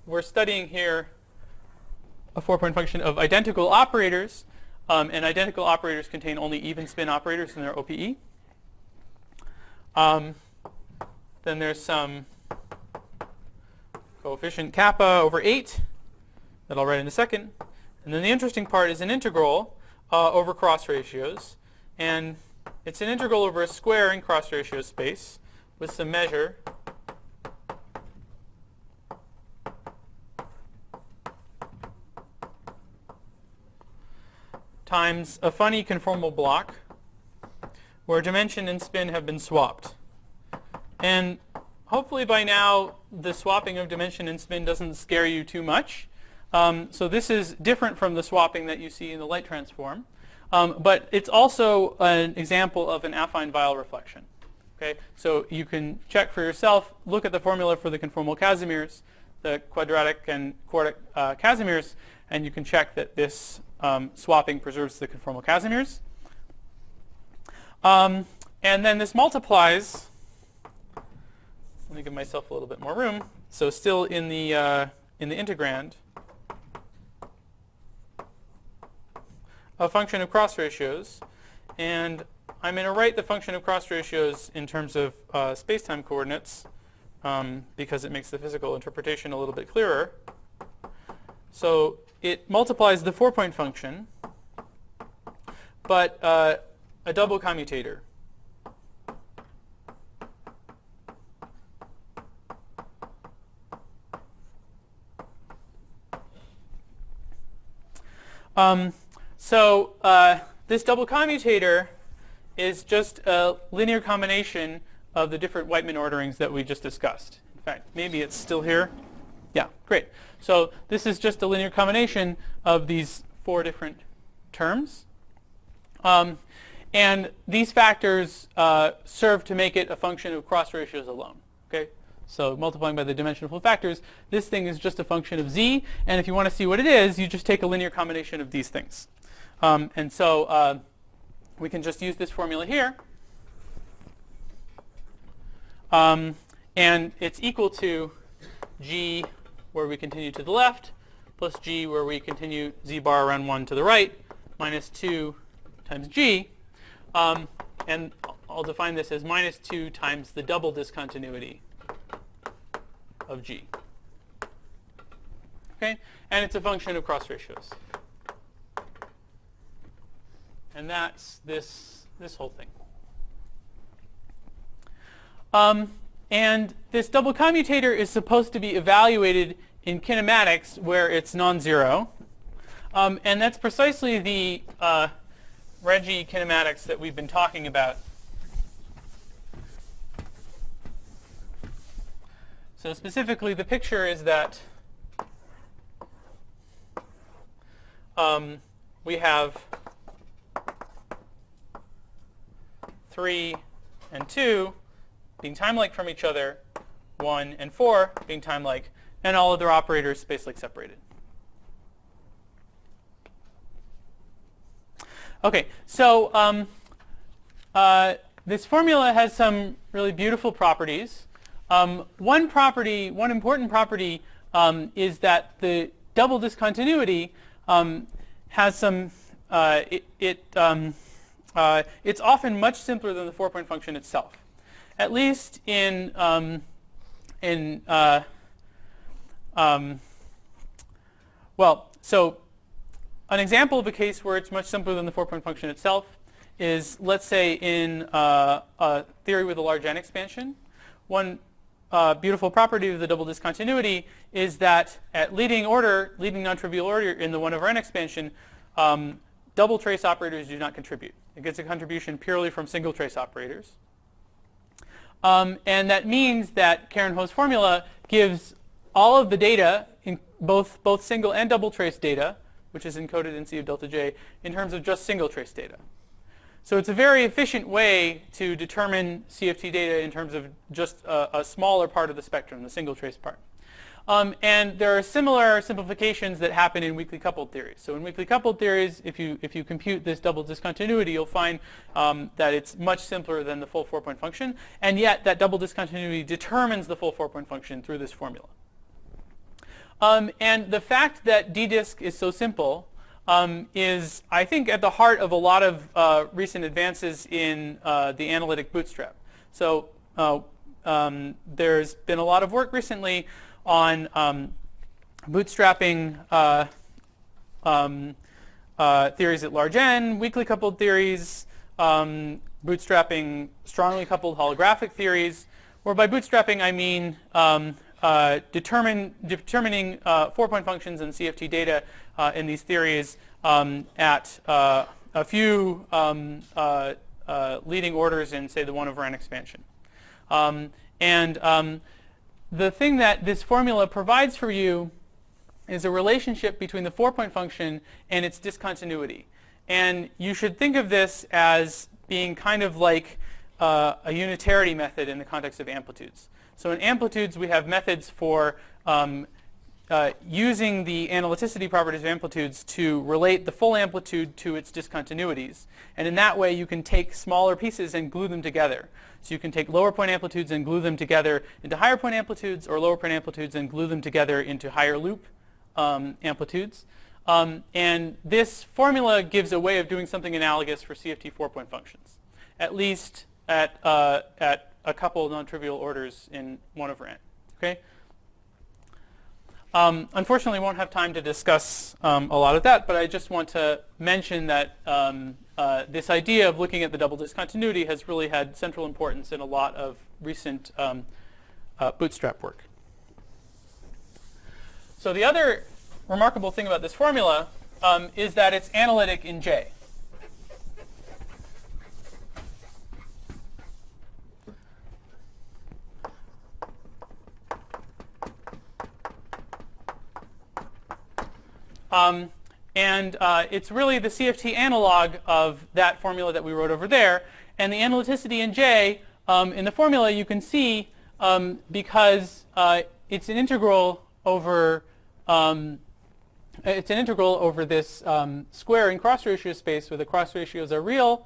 we're studying here a 4-point function of identical operators, and identical operators contain only even spin operators in their OPE. Then there's some coefficient kappa over 8 that I'll write in a second. And then the interesting part is an integral over cross ratios. And it's an integral over a square in cross ratio space with some measure times a funny conformal block where dimension and spin have been swapped. And hopefully by now the swapping of dimension and spin doesn't scare you too much. So this is different from the swapping that you see in the light transform. But it's also an example of an affine Weyl reflection. Okay, so you can check for yourself, look at the formula for the conformal Casimirs, the quadratic and quartic Casimirs, and you can check that this swapping preserves the conformal Casimirs. And then this multiplies. Let me give myself a little bit more room. So still in the integrand, a function of cross ratios, and I'm going to write the function of cross ratios in terms of space-time coordinates because it makes the physical interpretation a little bit clearer. So it multiplies the 4-point function, but a double commutator. So this double commutator is just a linear combination of the different Whiteman orderings that we just discussed. In fact, maybe it's still here. Yeah, great. So this is just a linear combination of these 4 different terms. And these factors serve to make it a function of cross ratios alone. Okay? So multiplying by the dimensional factors, this thing is just a function of z. And if you want to see what it is, you just take a linear combination of these things. And so we can just use this formula here. And it's equal to g where we continue to the left, plus g where we continue z bar around 1 to the right, minus 2 times g. And I'll define this as minus 2 times the double discontinuity of g. Okay? And it's a function of cross ratios. And that's this whole thing. And this double commutator is supposed to be evaluated in kinematics where it's non-zero. And that's precisely the Reggie kinematics that we've been talking about. So specifically, the picture is that we have 3 and 2 being time-like from each other, 1 and 4 being time-like, and all other operators space-like separated. Okay, so this formula has some really beautiful properties. One important property is that the double discontinuity has some, it's often much simpler than the 4-point function itself. At least in so an example of a case where it's much simpler than the 4-point function itself is, let's say, in a theory with a large n expansion. One beautiful property of the double discontinuity is that at leading non-trivial order in the 1 over n expansion, double trace operators do not contribute. It gets a contribution purely from single trace operators. And that means that Karen-Ho's formula gives all of the data, in both single and double trace data, which is encoded in C of delta J, in terms of just single trace data. So it's a very efficient way to determine CFT data in terms of just a smaller part of the spectrum, the single trace part. And there are similar simplifications that happen in weakly coupled theories. So in weakly coupled theories, if you compute this double discontinuity, you'll find that it's much simpler than the full 4-point function. And yet that double discontinuity determines the full 4-point function through this formula. And the fact that d-disk is so simple is, I think, at the heart of a lot of recent advances in the analytic bootstrap. So there's been a lot of work recently on bootstrapping theories at large n, weakly coupled theories, bootstrapping strongly coupled holographic theories, where by bootstrapping I mean determining 4-point functions and CFT data in these theories at a few leading orders in, say, the 1 over n expansion. The thing that this formula provides for you is a relationship between the 4-point function and its discontinuity. And you should think of this as being kind of like a unitarity method in the context of amplitudes. So in amplitudes, we have methods for using the analyticity properties of amplitudes to relate the full amplitude to its discontinuities. And in that way, you can take smaller pieces and glue them together. So you can take lower point amplitudes and glue them together into higher point amplitudes, or lower point amplitudes and glue them together into higher loop amplitudes. And this formula gives a way of doing something analogous for CFT 4-point functions, at least at a couple of non-trivial orders in 1 over n. Okay? Unfortunately, we won't have time to discuss a lot of that, but I just want to mention that this idea of looking at the double discontinuity has really had central importance in a lot of recent bootstrap work. So the other remarkable thing about this formula is that it's analytic in J. And it's really the CFT analog of that formula that we wrote over there. And the analyticity in J, in the formula, you can see because it's an integral over this square in cross ratio space where the cross ratios are real,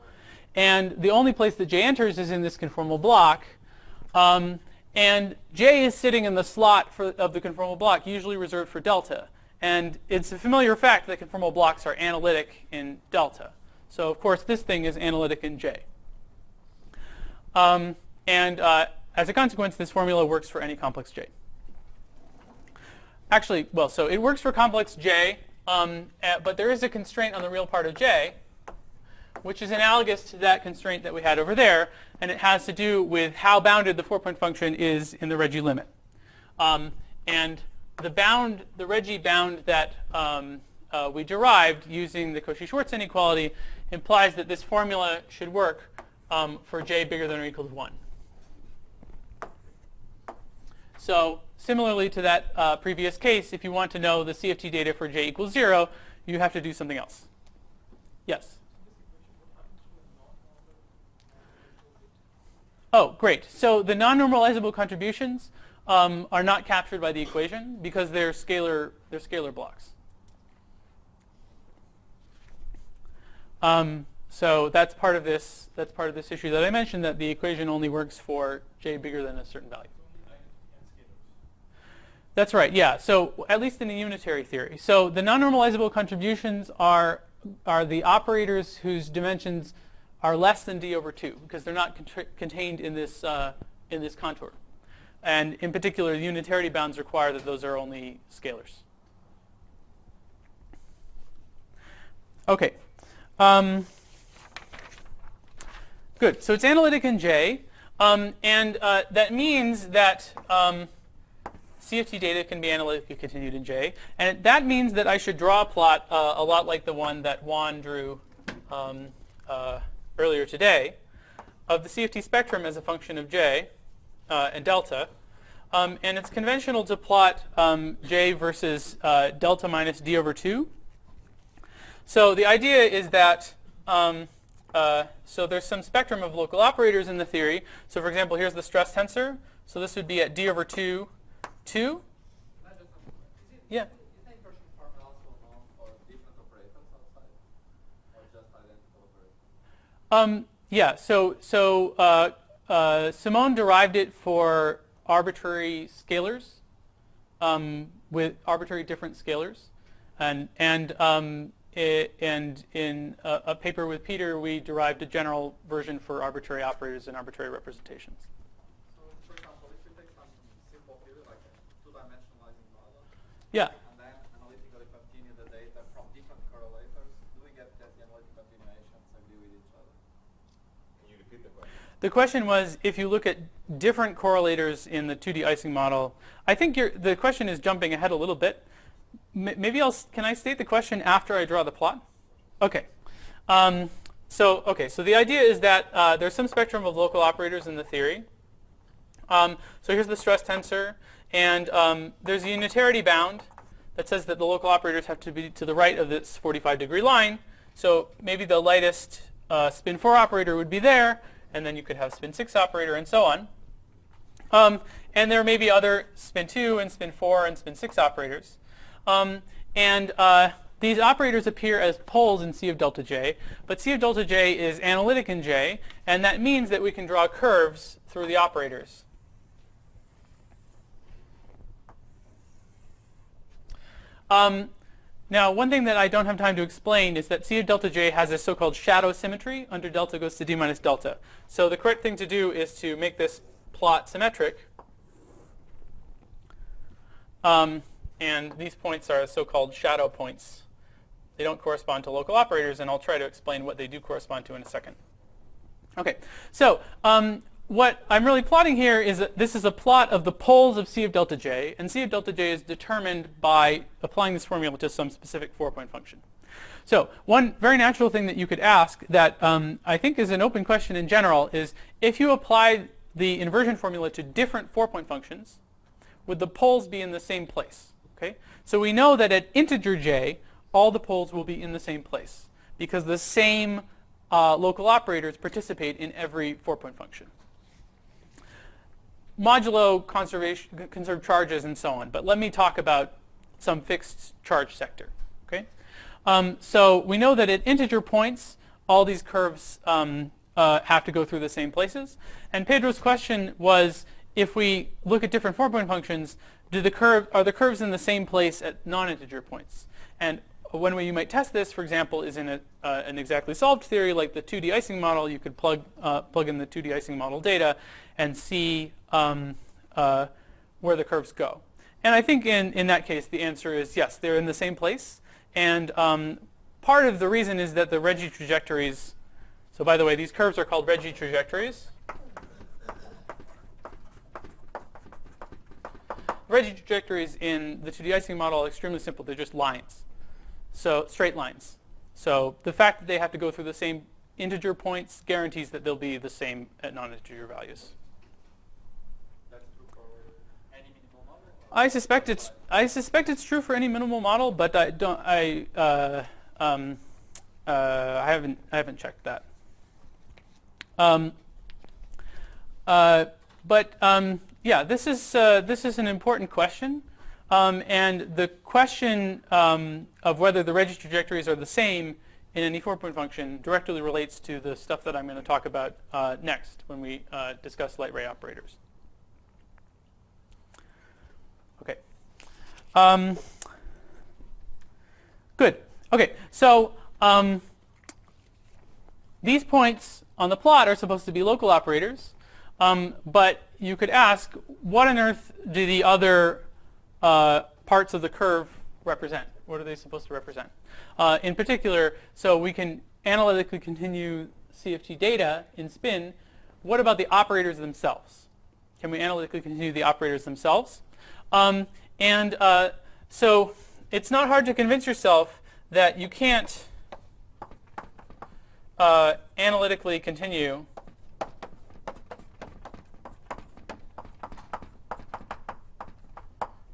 and the only place that J enters is in this conformal block. And J is sitting in the slot of the conformal block, usually reserved for delta. And it's a familiar fact that conformal blocks are analytic in delta. So of course, this thing is analytic in J. As a consequence, this formula works for any complex J. Actually, well, so it works for complex J, but there is a constraint on the real part of J, which is analogous to that constraint that we had over there, and it has to do with how bounded the 4-point function is in the Regge limit. And the Regge bound that we derived using the Cauchy-Schwarz inequality implies that this formula should work for J bigger than or equal to 1. So similarly to that previous case, if you want to know the CFT data for J equals 0, you have to do something else. Yes? Oh, great. So the non-normalizable contributions are not captured by the equation because they're scalar blocks. So that's part of this issue that I mentioned, that the equation only works for J bigger than a certain value. That's right, yeah. So at least in a unitary theory. So the non-normalizable contributions are the operators whose dimensions are less than d over 2 because they're not contained in this contour. And in particular, the unitarity bounds require that those are only scalars. Okay. Good. So it's analytic in J. That means that CFT data can be analytically continued in J. And that means that I should draw a plot a lot like the one that Juan drew earlier today of the CFT spectrum as a function of J and delta. And it's conventional to plot J versus delta minus d over 2. So the idea is that so there's some spectrum of local operators in the theory. So for example, here's the stress tensor. So this would be at d over 2, 2. Yeah. Yeah, so Simone derived it for arbitrary scalars with arbitrary different scalars, and in a paper with Peter, we derived a general version for arbitrary operators and arbitrary representations. So, for example, if you take some simple theory like a two-dimensionalizing model, yeah. and then analytically continue the data from different correlators, do we get that the analytic continuations agree with each other? Can you repeat the question? The question was, if you look at different correlators in the 2D Ising model, I think the question is jumping ahead a little bit. Maybe can I state the question after I draw the plot? Okay. So the idea is that there's some spectrum of local operators in the theory. So here's the stress tensor, and there's a unitarity bound that says that the local operators have to be to the right of this 45-degree line. So maybe the lightest spin 4 operator would be there, and then you could have spin 6 operator and so on. And there may be other spin 2 and spin 4 and spin 6 operators. These operators appear as poles in C of delta J, but C of delta J is analytic in J, and that means that we can draw curves through the operators. Now, one thing that I don't have time to explain is that C of delta J has a so-called shadow symmetry. Under delta goes to d minus delta. So the correct thing to do is to make this plot symmetric. And these points are so-called shadow points. They don't correspond to local operators, and I'll try to explain what they do correspond to in a second. Okay, so what I'm really plotting here is that this is a plot of the poles of C of delta J, and C of delta J is determined by applying this formula to some specific 4-point function. So one very natural thing that you could ask that I think is an open question in general is, if you apply the inversion formula to different 4-point functions, would the poles be in the same place? Okay? So we know that at integer j, all the poles will be in the same place because the same local operators participate in every 4-point function. Modulo conserved charges and so on, but let me talk about some fixed charge sector. Okay? So we know that at integer points, all these curves have to go through the same places. And Pedro's question was, if we look at different 4-point functions, are the curves in the same place at non-integer points? And one way you might test this, for example, is in an exactly solved theory like the 2D Ising model. You could plug in the 2D Ising model data and see where the curves go. And I think in that case, the answer is yes, they're in the same place. And part of the reason is that the Regge trajectories, so by the way, these curves are called Regge trajectories. Regge trajectories in the 2D Ising model are extremely simple. They're just lines. So straight lines. So the fact that they have to go through the same integer points guarantees that they'll be the same at non-integer values. That's true for any minimal model? I suspect it's true for any minimal model, but I haven't checked that. Yeah, this is an important question. And the question of whether the Regge trajectories are the same in any 4-point function directly relates to the stuff that I'm going to talk about next when we discuss light ray operators. Okay. Good. Okay, so these points on the plot are supposed to be local operators, but you could ask, what on earth do the other parts of the curve represent? What are they supposed to represent? In particular, so we can analytically continue CFT data in spin. What about the operators themselves? Can we analytically continue the operators themselves? So it's not hard to convince yourself that you can't analytically continue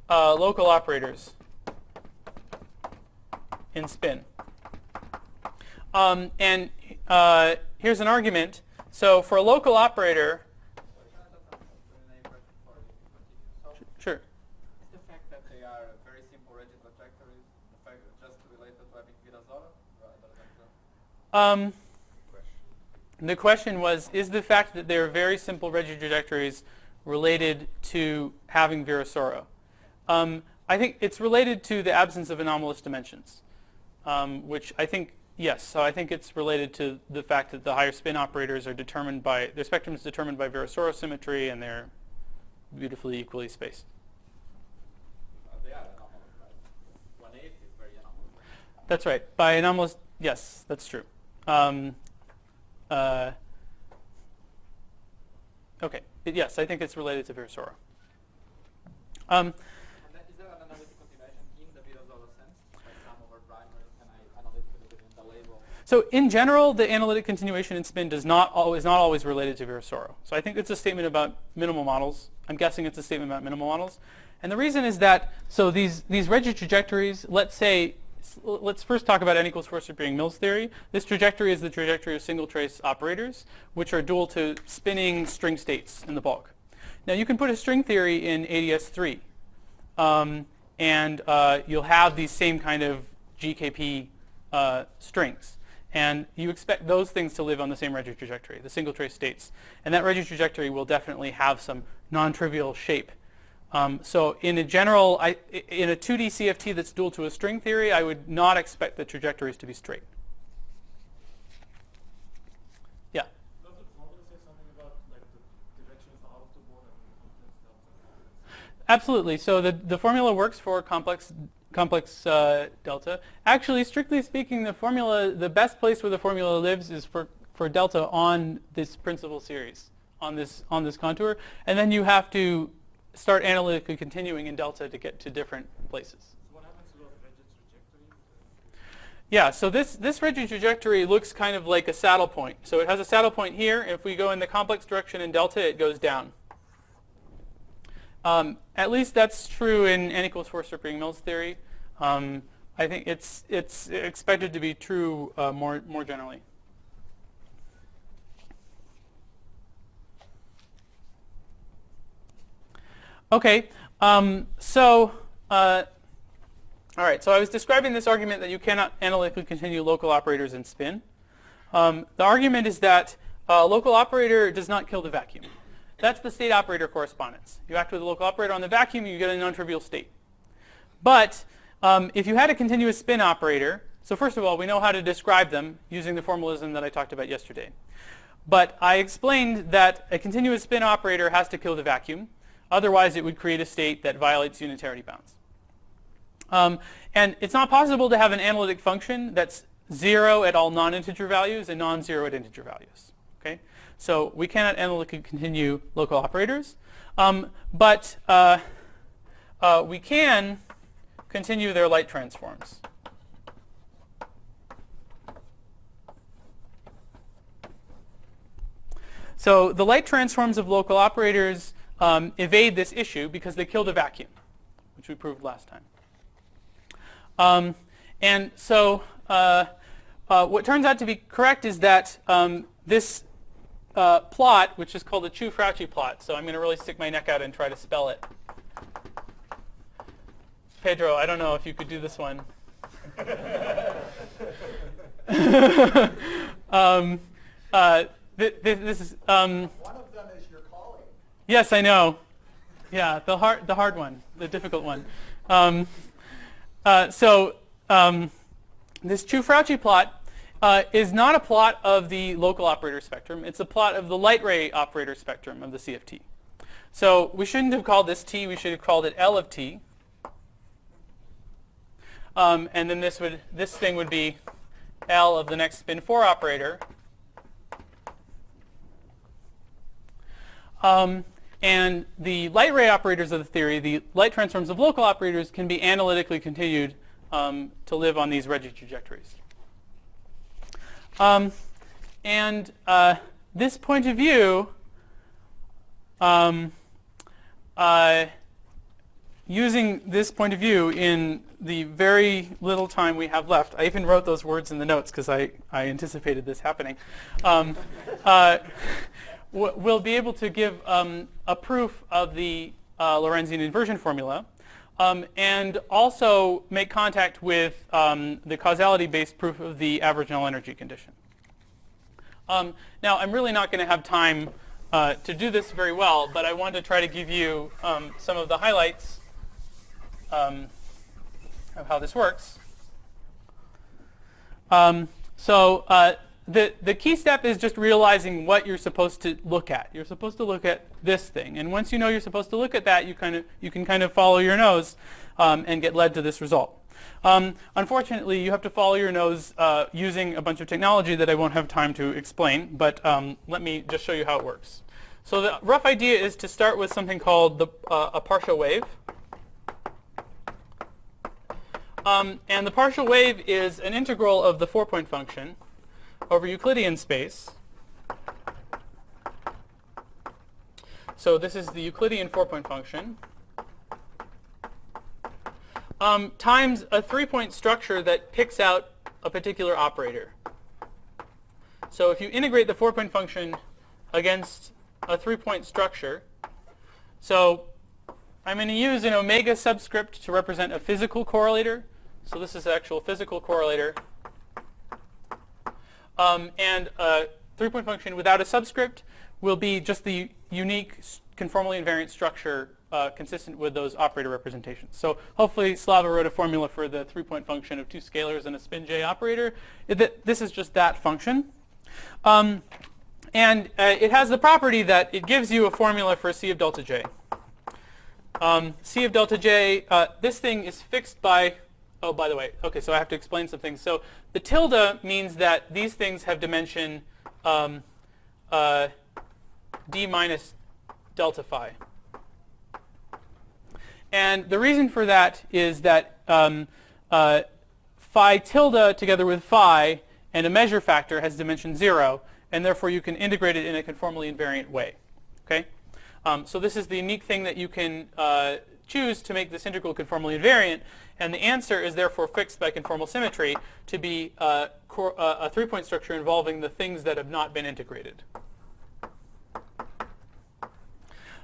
local operators in spin. Here's an argument. So for a local operator, sure. Is the fact that they are very simple Regge trajectories, the fact just related to having Virasoro rather than The question was, is the fact that they're very simple Regge trajectories related to having Virasoro? I think it's related to the absence of anomalous dimensions, which I think, yes. So I think it's related to the fact that the higher spin operators are determined by, their spectrum is determined by Virasoro symmetry, and they're beautifully equally spaced. they are anomalous, right? 1/8 is very anomalous. That's right. By anomalous, yes, that's true. Okay. Yes, I think it's related to Virasoro. And is there an analytic continuation in the Virasoro sense, like sum over primers, and I analytically within the label? So in general, the analytic continuation in spin is not always related to Virasoro. So I think it's a statement about minimal models. I'm guessing it's a statement about minimal models. And the reason is that, so these Regge trajectories, let's first talk about n equals 4 superior Mills theory. This trajectory is the trajectory of single trace operators, which are dual to spinning string states in the bulk. Now you can put a string theory in ADS3, and you'll have these same kind of GKP strings. And you expect those things to live on the same Regge trajectory, the single trace states. And that Regge trajectory will definitely have some non-trivial shape. So in a 2D CFT that's dual to a string theory, I would not expect the trajectories to be straight. Yeah? Does the formula say something about like the directions out of the board and complex delta? Absolutely. So the formula works for complex delta. Actually, strictly speaking, the best place where the formula lives is for delta on this principal series, on this contour, and then you have to start analytically continuing in delta to get to different places. So what happens to those Regge trajectories? Yeah, so this Regge trajectory looks kind of like a saddle point. So it has a saddle point here. If we go in the complex direction in delta, it goes down. At least that's true in n equals 4 superior Mills theory. I think it's expected to be true more generally. Okay, all right, so I was describing this argument that you cannot analytically continue local operators in spin. The argument is that a local operator does not kill the vacuum. That's the state operator correspondence. You act with a local operator on the vacuum, you get a non-trivial state. But if you had a continuous spin operator, so first of all, we know how to describe them using the formalism that I talked about yesterday. But I explained that a continuous spin operator has to kill the vacuum. Otherwise, it would create a state that violates unitarity bounds. And it's not possible to have an analytic function that's 0 at all non-integer values and non-zero at integer values. Okay? So we cannot analytically continue local operators. But we can continue their light transforms. So the light transforms of local operators evade this issue because they killed a vacuum, which we proved last time. And so what turns out to be correct is that this plot, which is called the Chu-Frauchi plot, so I'm going to really stick my neck out and try to spell it. Pedro, I don't know if you could do this one. This is one of them is your calling. Yes, I know. Yeah, the hard one, the difficult one. This Chu-Frauchi plot is not a plot of the local operator spectrum. It's a plot of the light ray operator spectrum of the CFT. So we shouldn't have called this T. We should have called it L of T. And then this thing would be L of the next spin 4 operator. And the light ray operators of the theory, the light transforms of local operators, can be analytically continued to live on these Regge trajectories. This point of view, using this point of view in the very little time we have left, I even wrote those words in the notes because I anticipated this happening. We'll be able to give a proof of the Lorentzian inversion formula and also make contact with the causality-based proof of the average null energy condition. Now, I'm really not going to have time to do this very well, but I want to try to give you some of the highlights of how this works. The key step is just realizing what you're supposed to look at. You're supposed to look at this thing. And once you know you're supposed to look at that, you can kind of follow your nose and get led to this result. Unfortunately, you have to follow your nose using a bunch of technology that I won't have time to explain, but let me just show you how it works. So the rough idea is to start with something called a partial wave. And the partial wave is an integral of the 4-point function over Euclidean space. So this is the Euclidean 4-point function times a 3-point structure that picks out a particular operator. So if you integrate the 4-point function against a 3-point structure, so I'm going to use an omega subscript to represent a physical correlator. So this is an actual physical correlator. And a 3-point function without a subscript will be just the unique conformally invariant structure consistent with those operator representations. So hopefully Slava wrote a formula for the 3-point function of 2 scalars and a spin J operator. This is just that function. And it has the property that it gives you a formula for C of delta J. C of delta J, this thing is fixed by, oh, by the way, okay, so I have to explain some things. So the tilde means that these things have dimension d minus delta phi. And the reason for that is that phi tilde together with phi and a measure factor has dimension 0, and therefore you can integrate it in a conformally invariant way. Okay? So this is the unique thing that you can choose to make this integral conformally invariant, and the answer is therefore fixed by conformal symmetry to be a 3-point structure involving the things that have not been integrated.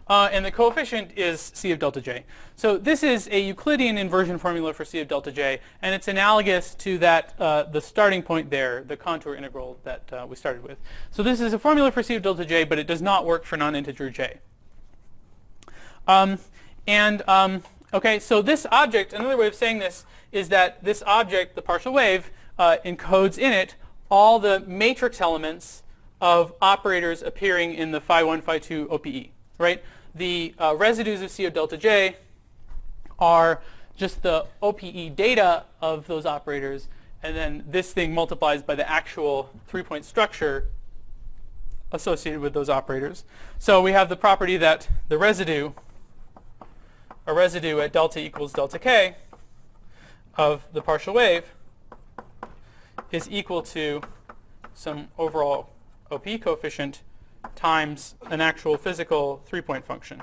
and the coefficient is C of delta j. So this is a Euclidean inversion formula for C of delta j, and it's analogous to that the starting point there, the contour integral that we started with. So this is a formula for C of delta j, but it does not work for non-integer j. Okay, so this object, another way of saying this is that this object, the partial wave, encodes in it all the matrix elements of operators appearing in the phi1, phi2 OPE, right? The residues of C of delta j are just the OPE data of those operators, and then this thing multiplies by the actual three-point structure associated with those operators. So we have the property that the residue, a residue at delta equals delta k of the partial wave is equal to some overall OP coefficient times an actual physical three-point function.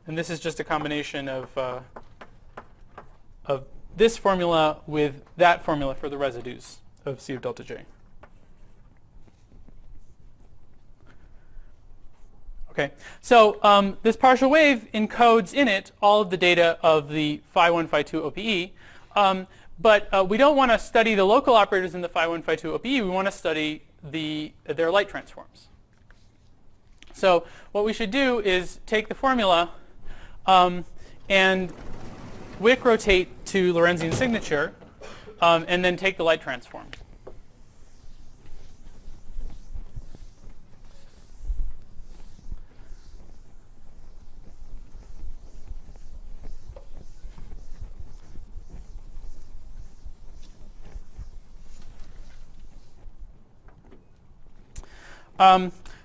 And this is just a combination of this formula with that formula for the residues of C of delta j. Okay, so this partial wave encodes in it all of the data of the phi1, phi2 OPE, but we don't want to study the local operators in the phi1, phi2 OPE. We want to study their light transforms. So what we should do is take the formula and Wick rotate to Lorentzian signature, and then take the light transform.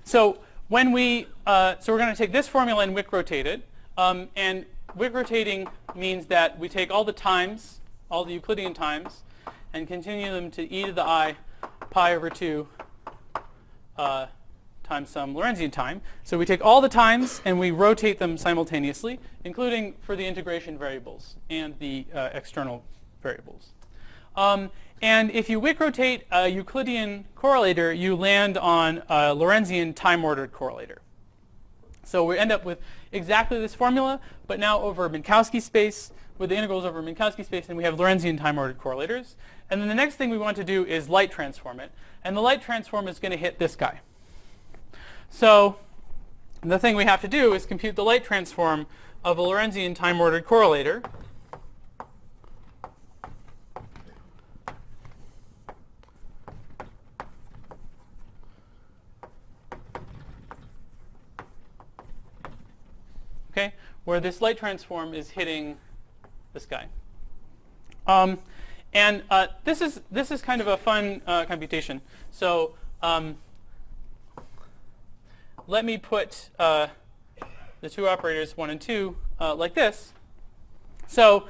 So when so we're going to take this formula and Wick rotate it, and Wick rotating means that we take all the times, all the Euclidean times, and continue them to e to the I pi over 2 times some Lorentzian time. So we take all the times and we rotate them simultaneously, including for the integration variables and the external variables. And if you Wick rotate a Euclidean correlator, you land on a Lorentzian time-ordered correlator. So we end up with exactly this formula, but now over Minkowski space, with the integrals over Minkowski space, and we have Lorentzian time-ordered correlators. And then the next thing we want to do is light transform it. And the light transform is going to hit this guy. So the thing we have to do is compute the light transform of a Lorentzian time-ordered correlator. Okay, where this light transform is hitting this guy. This is kind of a fun computation. So let me put the two operators 1 and 2 like this. So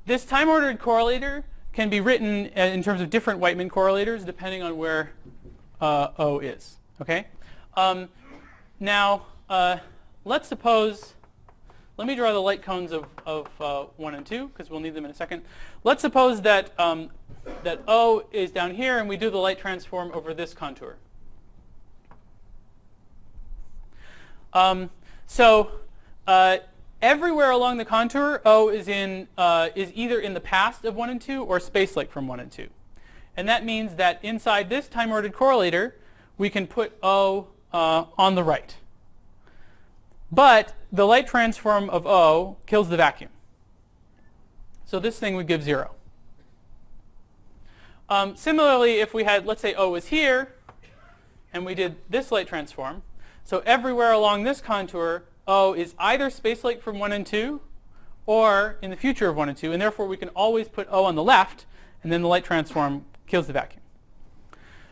this time-ordered correlator can be written in terms of different Whiteman correlators depending on where O is. Okay. Now let's suppose. Let me draw the light cones of 1 and 2 because we'll need them in a second. Let's suppose that that O is down here and we do the light transform over this contour. Everywhere along the contour, O is either in the past of 1 and 2 or space-like from 1 and 2. And that means that inside this time-ordered correlator, we can put O on the right. But the light transform of O kills the vacuum. So this thing would give 0. Similarly, if we had, let's say O was here, and we did this light transform, so everywhere along this contour, O is either space-like from 1 and 2, or in the future of 1 and 2, and therefore we can always put O on the left, and then the light transform kills the vacuum.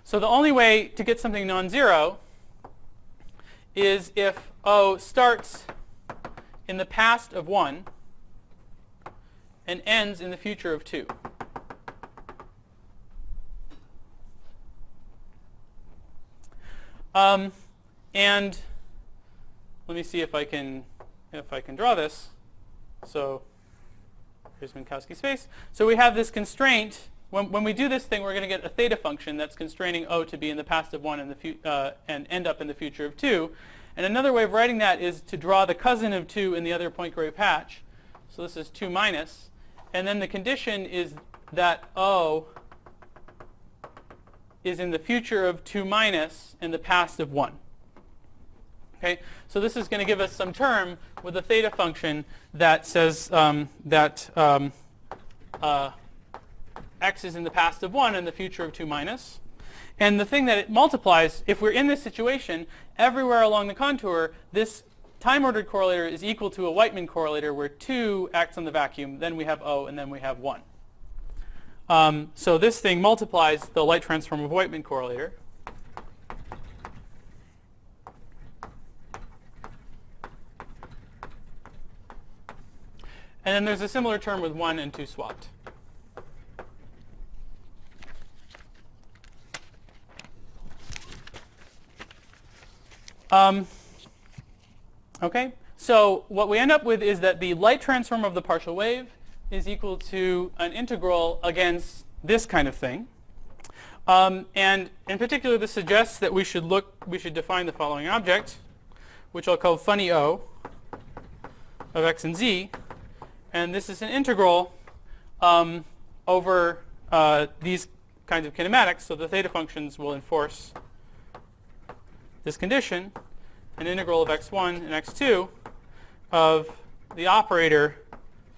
So the only way to get something non-zero is if O starts in the past of 1 and ends in the future of 2. And let me see if I can draw this. So here's Minkowski space. So we have this constraint when we do this thing, we're going to get a theta function that's constraining O to be in the past of 1 and end up in the future of 2. And another way of writing that is to draw the cousin of 2 in the other point gray patch. So this is 2 minus. And then the condition is that O is in the future of 2 minus and the past of 1. Okay, so this is going to give us some term with a theta function that says that x is in the past of 1 and the future of 2 minus. And the thing that it multiplies, if we're in this situation, everywhere along the contour, this time-ordered correlator is equal to a Whiteman correlator where 2 acts on the vacuum, then we have O, and then we have 1. So this thing multiplies the light transform of Whiteman correlator. And then there's a similar term with 1 and 2 swapped. Okay, so what we end up with is that the light transform of the partial wave is equal to an integral against this kind of thing. And in particular, this suggests that we should define the following object, which I'll call funny O of x and z. And this is an integral over these kinds of kinematics. So the theta functions will enforce this condition, an integral of x1 and x2 of the operator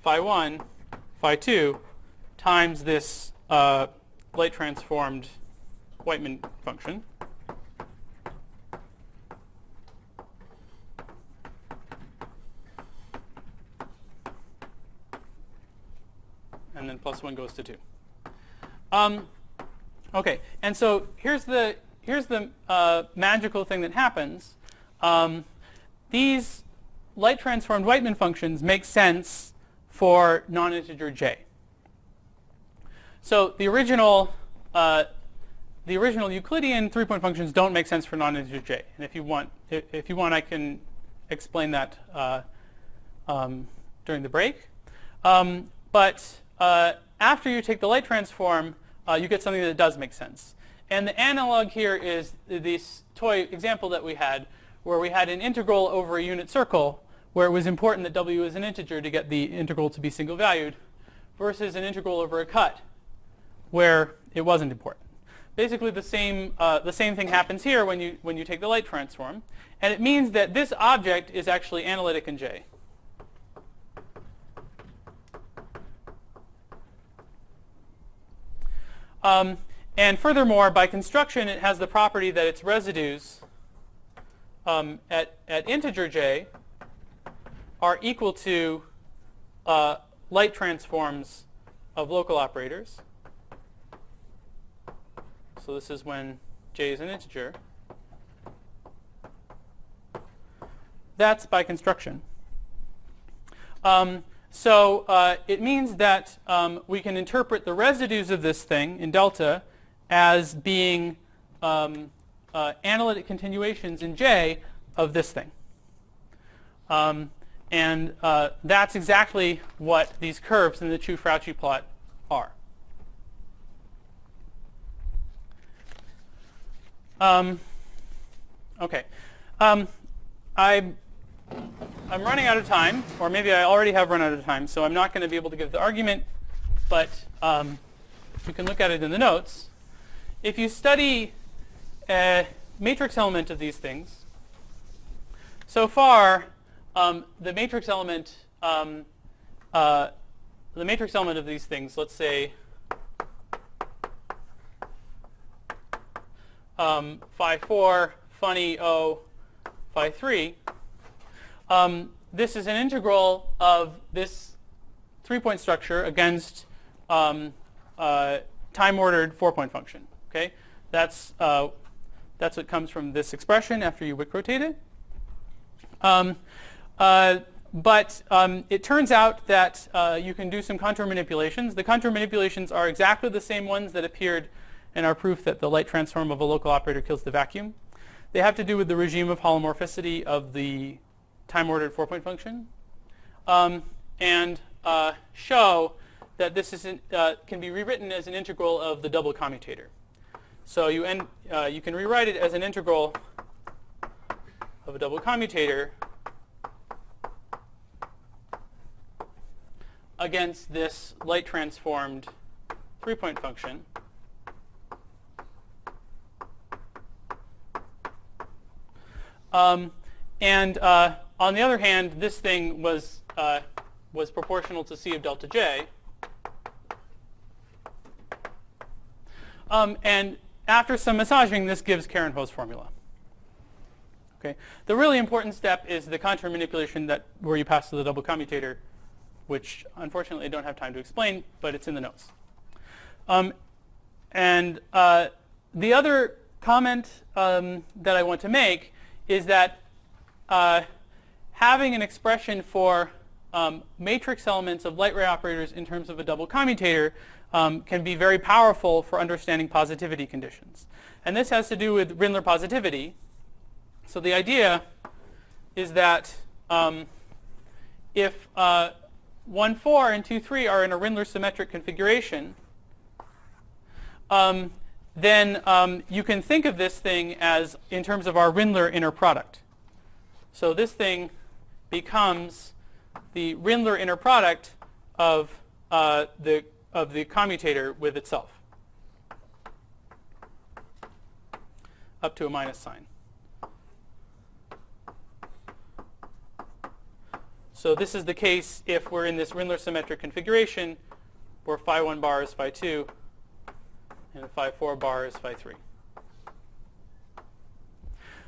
phi1, phi2 times this light transformed Whiteman function. And then plus 1 goes to 2. Okay, and so here's the magical thing that happens. These light transformed Whiteman functions make sense for non-integer j. So the original Euclidean 3-point functions don't make sense for non-integer j. And if you want, I can explain that during the break. But after you take the light transform, you get something that does make sense. And the analog here is this toy example that we had, where we had an integral over a unit circle, where it was important that w is an integer to get the integral to be single valued, versus an integral over a cut, where it wasn't important. Basically, the same thing happens here when you take the light transform, and it means that this object is actually analytic in J. And furthermore, by construction, it has the property that its residues at integer j are equal to light transforms of local operators. So this is when j is an integer. That's by construction. So it means that we can interpret the residues of this thing in delta as being analytic continuations in J of this thing. And that's exactly what these curves in the Chu-Frautschi plot are. Okay. I'm running out of time, or maybe I already have run out of time, so I'm not going to be able to give the argument, but you can look at it in the notes. If you study a matrix element of these things, so far the matrix element of these things, let's say phi 4, funny O, phi 3. This is an integral of this 3-point structure against time-ordered 4-point function. Okay, that's what comes from this expression after you Wick rotate it. But it turns out that you can do some contour manipulations. The contour manipulations are exactly the same ones that appeared in our proof that the light transform of a local operator kills the vacuum. They have to do with the regime of holomorphicity of the time-ordered 4-point function, and show that this is can be rewritten as an integral of the double commutator. So you can rewrite it as an integral of a double commutator against this light transformed 3-point function. And on the other hand, this thing was proportional to C of delta J. And after some massaging, this gives Karen-Ho's formula. Okay. The really important step is the contour manipulation where you pass to the double commutator, which unfortunately I don't have time to explain, but it's in the notes. And the other comment that I want to make is that having an expression for matrix elements of light ray operators in terms of a double commutator can be very powerful for understanding positivity conditions. And this has to do with Rindler positivity. So the idea is that if 1, 4 and 2, 3 are in a Rindler symmetric configuration, then you can think of this thing as in terms of our Rindler inner product. So this thing becomes the Rindler inner product of the commutator with itself, up to a minus sign. So this is the case if we're in this Rindler symmetric configuration where phi 1 bar is phi 2 and phi 4 bar is phi 3.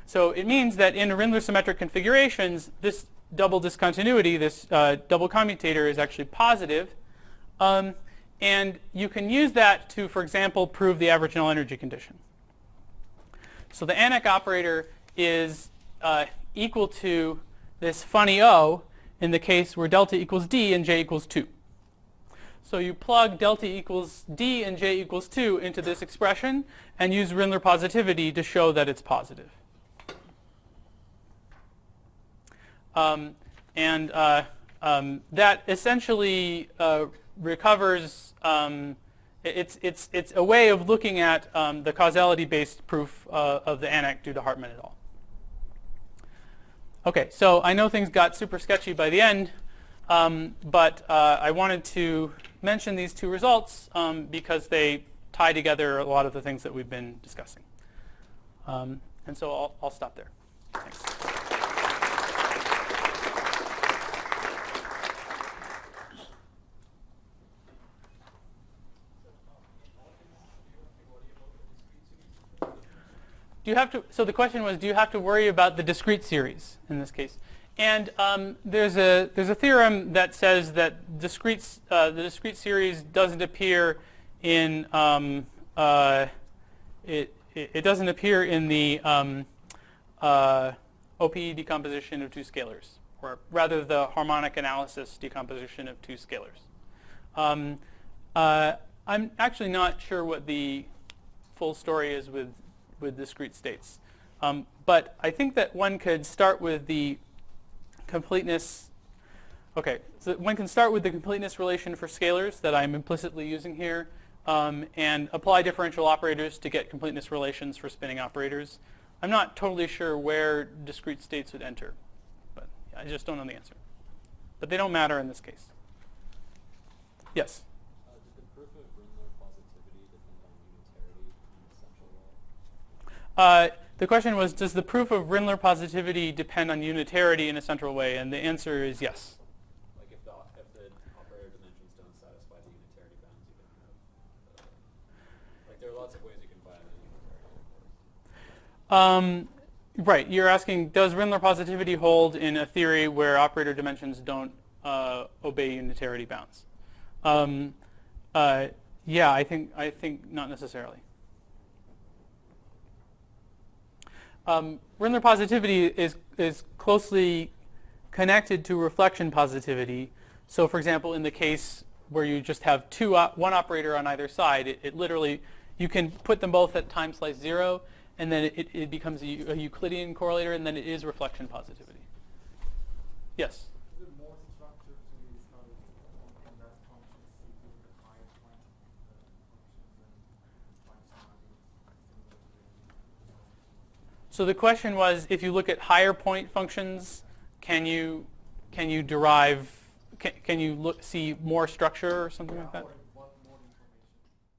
So it means that in Rindler symmetric configurations, this double discontinuity, this double commutator, is actually positive. And you can use that to, for example, prove the average null energy condition. So the Anek operator is equal to this funny O in the case where delta equals D and J equals 2. So you plug delta equals D and J equals 2 into this expression and use Rindler positivity to show that it's positive. That essentially recovers, it's a way of looking at the causality-based proof of the Anek due to Hartman et al. Okay, so I know things got super sketchy by the end, but I wanted to mention these two results because they tie together a lot of the things that we've been discussing. And so I'll stop there. Thanks. Do you have to, so the question was, do you have to worry about the discrete series in this case? And there's a theorem that says that the discrete series doesn't appear in it doesn't appear in the OPE decomposition of two scalars, or rather the harmonic analysis decomposition of two scalars. I'm actually not sure what the full story is with discrete states. But I think that one could start with the completeness. Okay, so one can start with the completeness relation for scalars that I'm implicitly using here and apply differential operators to get completeness relations for spinning operators. I'm not totally sure where discrete states would enter, but I just don't know the answer. But they don't matter in this case. Yes? Did the proof of Rindler positivity depend on unitarity in the central way? The question was, does the proof of Rindler positivity depend on unitarity in a central way? And the answer is yes. Like if the operator dimensions don't satisfy the unitarity bounds, you can have, like there are lots of ways you can violate unitarity, of course. Right, you're asking, does Rindler positivity hold in a theory where operator dimensions don't obey unitarity bounds? Yeah, I think not necessarily. Rindler positivity is closely connected to reflection positivity. So for example, in the case where you just have one operator on either side, it literally, you can put them both at time slice 0, and then it becomes a Euclidean correlator, and then it is reflection positivity. Yes? Is it more structured to be studied on that function So the question was, if you look at higher point functions, can you derive, can you see more structure or something like that?